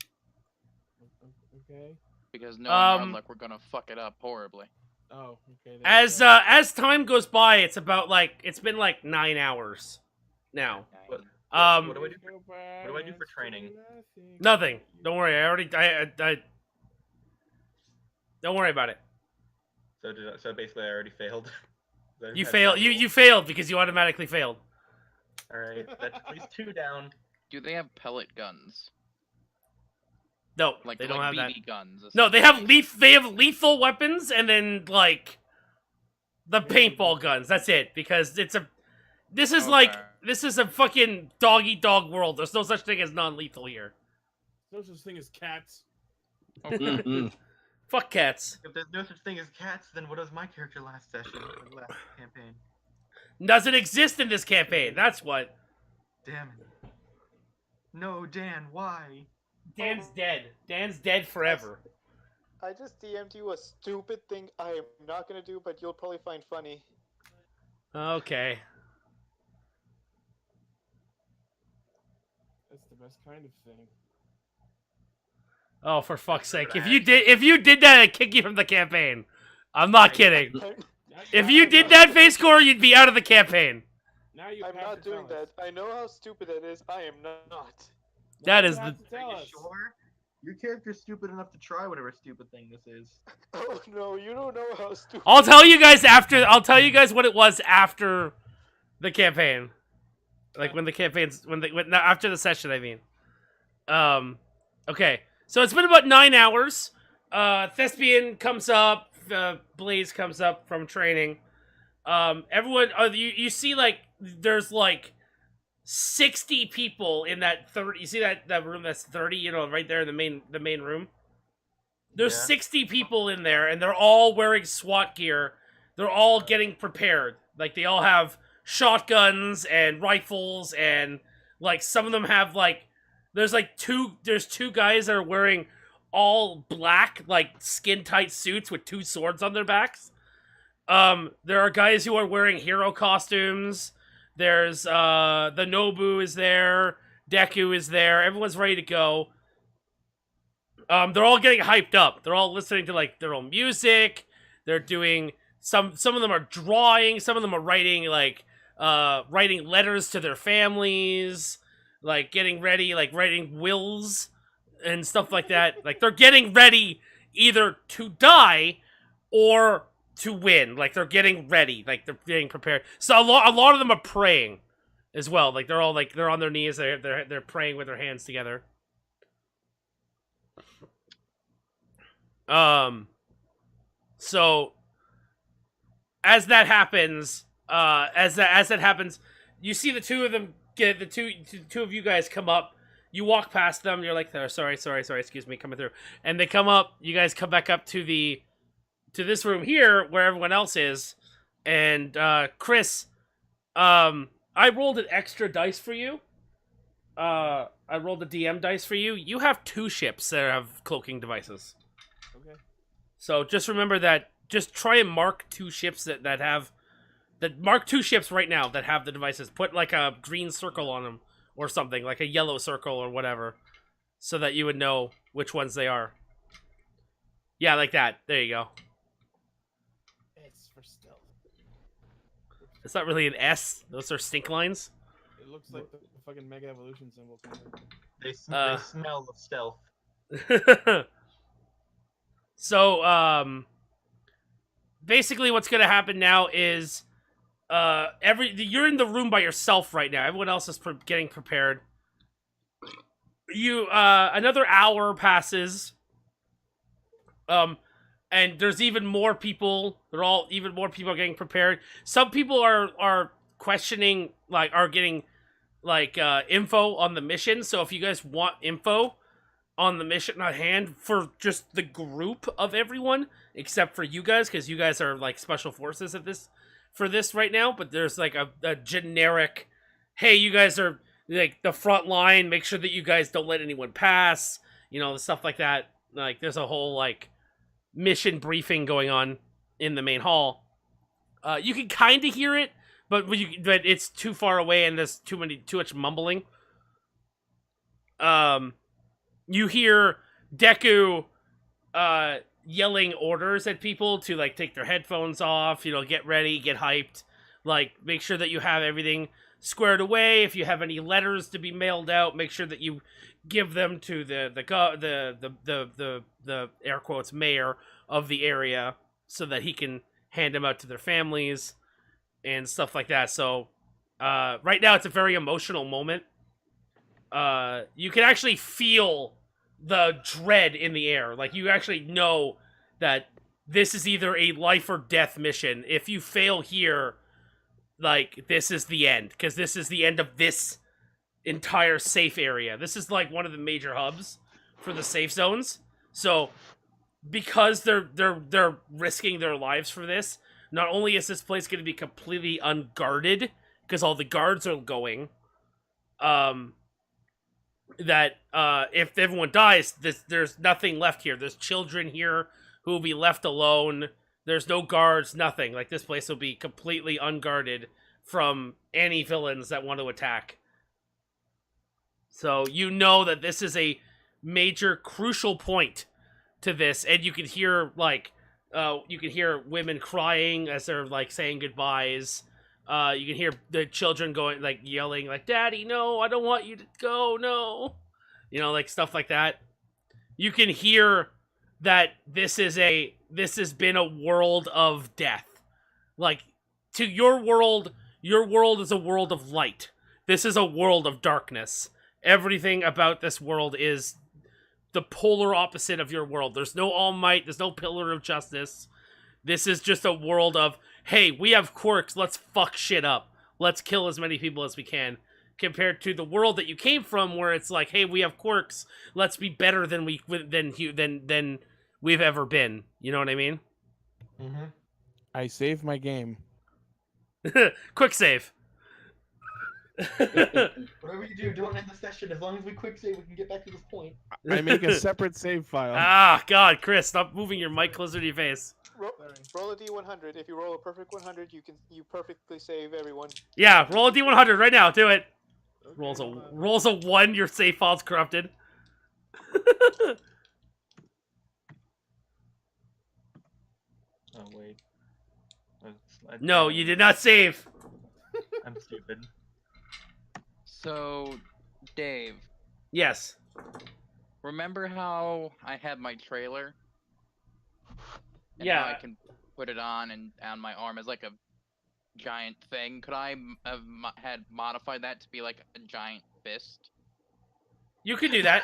Okay. because knowing our Um, luck, we're gonna fuck it up horribly. Oh, okay. there you As, go. as time goes by, it's about, it's been, 9 hours now. What- Um, what do I do? Go what do I do for back training? to nothing. Nothing. Don't worry. I don't worry about it. So basically, I already failed. You failed. You failed because you automatically failed. All right, that's at least 2 down. Do they have pellet guns? No, Like they don't have that. BB guns. No, they have lethal weapons, and then the paintball guns. That's it. Because this is Okay. this is a fucking dog eat dog world. There's no such thing as non-lethal here. No such thing as cats. Okay. Mhm. Fuck cats. If there's no such thing as cats, then what was my character last session, or last campaign? Doesn't exist in this campaign. That's what. Damn it. No, Dan, why? Dan's dead. Dan's dead forever. I just DM'd you a stupid thing I am not gonna do, but you'll probably find funny. Okay. That's the best kind of thing. Oh, for fuck's sake! Good If you did that, I'd kick you from the campaign. I'm not kidding. Now If have you to did tell that us. face core, you'd be out of the campaign. Now you I'm have not to doing tell that. us. I know how stupid that is. I am not. Now That you is have the- to tell Are you us. sure? Your character's stupid enough to try whatever stupid thing this is. Oh no, you don't know how stupid. I'll tell you guys after. I'll tell you guys what it was after the campaign. When the campaign's after the session, I mean. Okay. So it's been about 9 hours. Thespian comes up. Blaze comes up from training. Everyone. You see there's 60 people in that 30. You see that room that's 30. You know, right there in the main room. There's Yeah. 60 people in there, and they're all wearing SWAT gear. They're all getting prepared. They all have shotguns and rifles, and some of them have there's two guys that are wearing all black skin tight suits with 2 swords on their backs. There are guys who are wearing hero costumes. There's the Nobu is there, Deku is there. Everyone's ready to go. They're all getting hyped up. They're all listening to their own music. They're doing some of them are drawing, some of them are writing writing letters to their families, getting ready, writing wills and stuff like that. They're getting ready either to die or to win. They're getting ready. They're getting prepared. So a lot of them are praying as well. They're all they're on their knees. They're praying with their hands together. So as that happens, as that happens, you see the two of them get the two of you guys come up. You walk past them. You're like, oh, sorry, excuse me, coming through. And they come up. You guys come back up to this room here where everyone else is. And Chris, I rolled an extra dice for you. I rolled a DM dice for you. You have 2 ships that have cloaking devices. Okay. So just remember that. Just try and mark 2 ships that have. Mark 2 ships right now that have the devices. Put like a green circle on them or something, like a yellow circle or whatever, so that you would know which ones they are. Yeah, like that. There you go. It's for stealth. It's not really an S. Those are stink lines. It looks like the fucking Mega Evolution symbol. They Uh. smell of stealth. So, basically what's going to happen now is you're in the room by yourself right now. Everyone else is getting prepared. You another hour passes. And there's even more people. Even more people are getting prepared. Some people are questioning, like, are getting like info on the mission. So if you guys want info on the mission at hand for just the group of everyone, except for you guys, because you guys are like special forces for this right now, but there's like a generic, hey, you guys are like the front line, make sure that you guys don't let anyone pass, stuff like that. Like there's a whole like mission briefing going on in the main hall. You can kind of hear it, but it's too far away and there's too much mumbling. You hear Deku yelling orders at people to like take their headphones off, get ready, get hyped, like make sure that you have everything squared away. If you have any letters to be mailed out, make sure that you give them to the air quotes mayor of the area so that he can hand them out to their families and stuff like that. So right now it's a very emotional moment. You can actually feel the dread in the air. Like you actually know that this is either a life or death mission. If you fail here, like this is the end, because this is the end of this entire safe area. This is like one of the major hubs for the safe zones. So because they're risking their lives for this, not only is this place going to be completely unguarded because all the guards are going, that if everyone dies, there's nothing left here. There's children here who will be left alone. There's no guards, nothing. Like this place will be completely unguarded from any villains that want to attack. So you know that this is a major crucial point to this, and you can hear women crying as they're like saying goodbyes. You can hear the children going, like, yelling, like, Daddy, no, I don't want you to go, no. Like, stuff like that. You can hear that this has been a world of death. Like, to your world is a world of light. This is a world of darkness. Everything about this world is the polar opposite of your world. There's no All Might, there's no Pillar of Justice. This is just a world of, hey, we have quirks, let's fuck shit up. Let's kill as many people as we can. Compared to the world that you came from, where it's like, hey, we have quirks, let's be better than we've ever been. You know what I mean? Mm-hmm. I saved my game. Quick save. Whatever you do, don't end the session. As long as we quick save, we can get back to this point. I make a separate save file. Ah, God, Chris, stop moving your mic closer to your face. Roll a d100. If you roll a perfect 100, you perfectly save everyone. Yeah, roll a d100 right now. Do it. Okay, Rolls a 1. Your save file's corrupted. Oh wait. No, you did not save. I'm stupid. So, Dave, Yes. remember how I had my trailer? And Yeah. how I can put it on and on my arm as like a giant thing. Could I have had modified that to be like a giant fist? You can do that.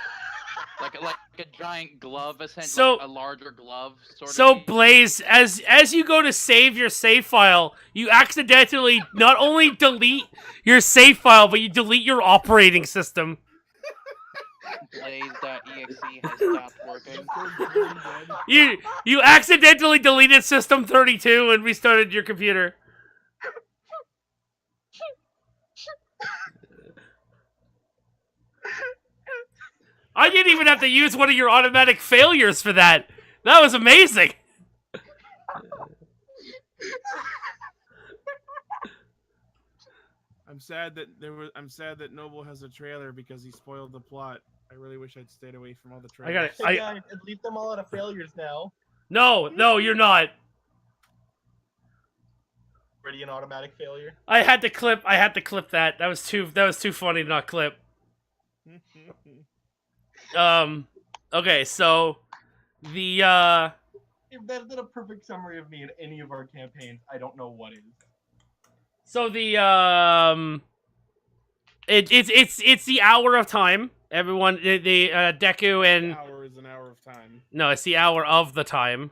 like a giant glove, essentially, So- like a larger glove sort of. So piece. Blaze, as you go to save your save file, you accidentally not only delete your save file, but you delete your operating system. Blaze.exe has stopped working. Brain dead. You accidentally deleted System 32 and restarted your computer. I didn't even have to use one of your automatic failures for that. That was amazing. I'm sad that Noble has a trailer because he spoiled the plot. I really wish I'd stayed away from all the I trailers. got it. Hey guys, at least I'm all out of failures now. No, you're not. Ready an automatic failure? I had to clip that. That was too funny to not clip. Okay, so the If that's not a perfect summary of me in any of our campaigns, I don't know what is. So the it's the hour of time. Everyone, the Deku An and hour is an hour of time. no, it's the hour of the time.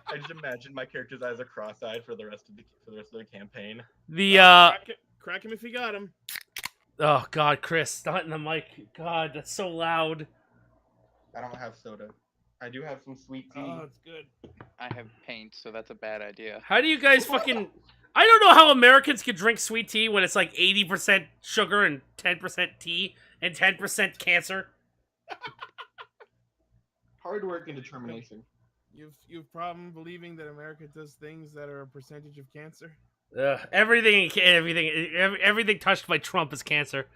I just imagine my character's eyes are cross-eyed for the rest of the campaign. The Crack him if you got him. oh god, Chris, not in the mic. God, that's so loud. I don't have soda. I do have some sweet tea. Oh, it's good. I have paint, so that's a bad idea. How do you guys fucking? I don't know how Americans can drink sweet tea when it's like 80% sugar and 10% tea and 10% cancer. Hard work and determination. You've problem believing that America does things that are a percentage of cancer? Everything touched by Trump is cancer.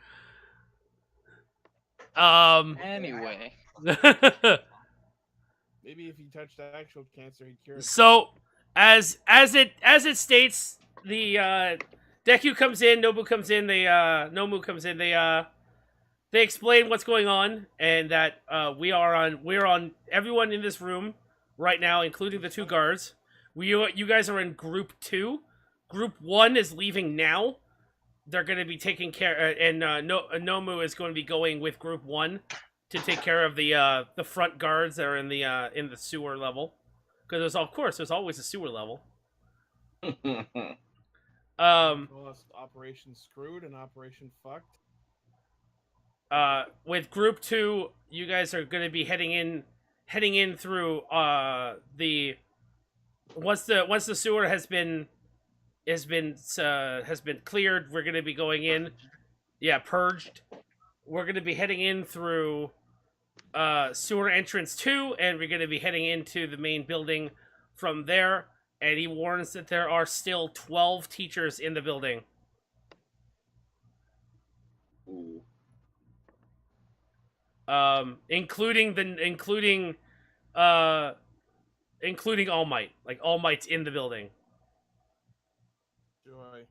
Anyway, Maybe if he touched actual cancer, he'd cure it. So, as it states, the Deku comes in, Nomu comes in, they explain what's going on and that we're on everyone in this room right now, including the two guards. You guys are in group 2. Group 1 is leaving now. They're going to be taking care, and Nomu is going to be going with group 1 to take care of the front guards that are in the sewer level, because there's always a sewer level. Well, that's Operation Screwed and Operation Fucked. With group 2, you guys are going to be heading in through the once the sewer has been cleared, we're going to be going in. Yeah, purged. We're going to be heading in through sewer entrance 2, and we're going to be heading into the main building from there. And he warns that there are still 12 teachers in the building. Ooh. Including All Might. Like, All Might's in the building. Joy.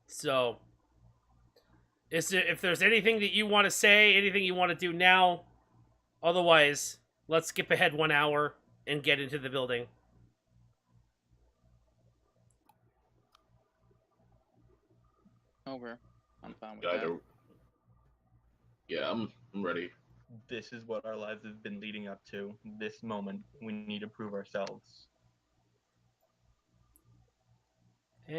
So, if there's anything that you want to say, anything you want to do now, otherwise, let's skip ahead 1 hour and get into the building. over. I'm fine with Yeah, that. yeah, I'm ready. This is what our lives have been leading up to. This moment, we need to prove ourselves. And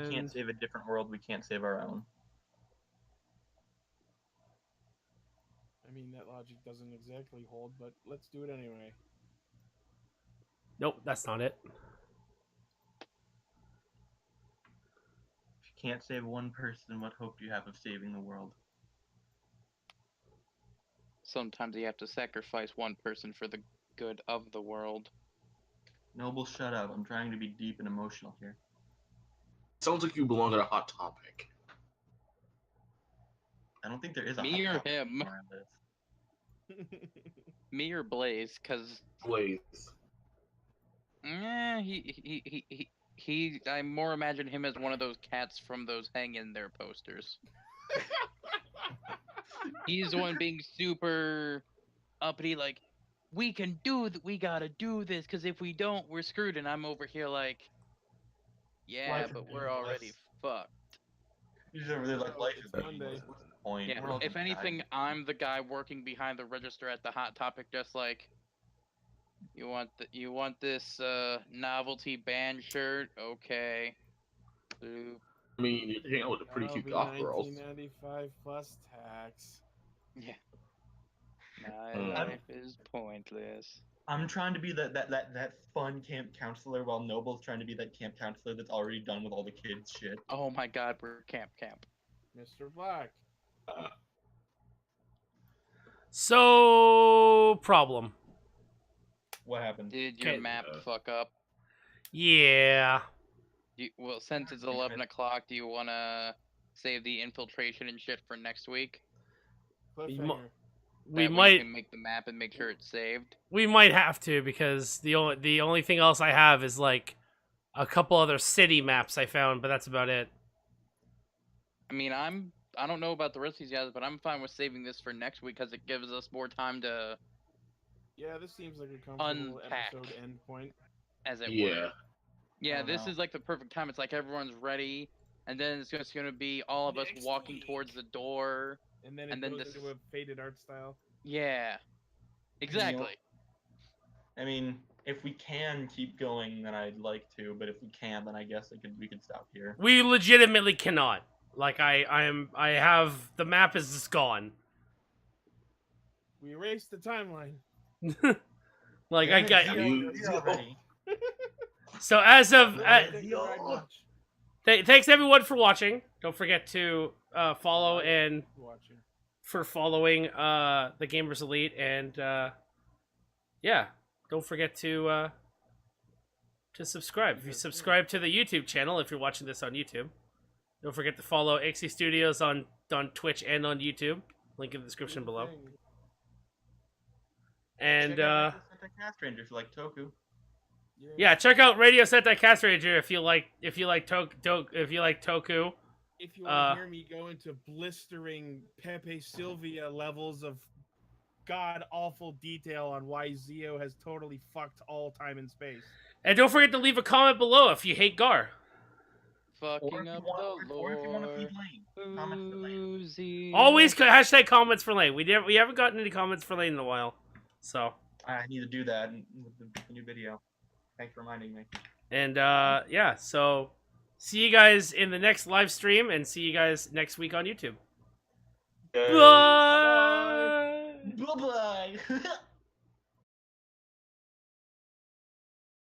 We can't save a different world. We can't save our own. I mean, that logic doesn't exactly hold, but let's do it anyway. Nope, that's not it. If you can't save one person, what hope do you have of saving the world? Sometimes you have to sacrifice one person for the good of the world. Noble, shut up. I'm trying to be deep and emotional here. Sounds like you belong at a hot topic. I don't think there is a Me hot or topic him? around this. Me or Blaze, because Blaze. I more imagine him as one of those cats from those hang in there posters. He's the one being super uppity, like, we can do we gotta do this, because if we don't, we're screwed. And I'm over here like, Yeah, Life but is we're already meaningless. fucked. He's over there like Oh, life it's is Monday. meaningless. What's the point? Yeah, We're all if gonna die. anything, I'm the guy working behind the register at the Hot Topic, just like, you want this novelty band shirt? Okay. Boop. I mean, you're hanging out with a pretty That'll cute be goth girls. $19.95 plus tax. Yeah. My Mm. life is pointless. I'm trying to be that fun camp counselor while Noble's trying to be that camp counselor that's already done with all the kids shit. Oh my god, we're camp. Mr. Black. So, problem. What happened? Did your Okay. map fuck up? Yeah. Well, since it's 11 o'clock, do you want to save the infiltration and shit for next week? Cliffhanger. We That way might you can make the map and make sure it's saved. have to, because the only thing else I have is like a couple other city maps I found, but that's about it. I mean, I don't know about the rest of these guys, but I'm fine with saving this for next week because it gives us more time to, Yeah, this seems like a comfortable Unpack. episode end point. as it were. Yeah. Yeah, don't this know. is like the perfect time. It's like everyone's ready, and then it's just gonna be all of us Next walking week. towards the door. And then it And then goes this- into a faded art style. Yeah, exactly. I mean, if we can keep going, then I'd like to. But if we can't, then I guess we could stop here. We legitimately cannot. Like I have the map is just gone. We erased the timeline. Like Damn I it, got Zio, You- you're here already. so as of Damn it. Thank you very much thanks everyone for watching. Don't forget to follow and for watching. for following the Gamers Elite, and yeah, don't forget to subscribe. If you subscribe to the YouTube channel, if you're watching this on YouTube, don't forget to follow Ixie Studios on Twitch and on YouTube. Link in the description below. And Check out the Cast Ranger if you like Toku. yeah, check out Radio Sentai Cast Ranger if you like Toku. If you want to hear me go into blistering Pepe Sylvia levels of god awful detail on why Zio has totally fucked all time and space. And don't forget to leave a comment below if you hate Gar. Or Fucking if you up want, the or if you want to feed lore. Lane. Comments for Lane. Uzi. Always hashtag comments for Lane. We haven't gotten any comments for Lane in a while, so. I need to do that with the new video. Thanks for reminding me. And yeah, so see you guys in the next live stream, and see you guys next week on YouTube. Bye. Bye bye.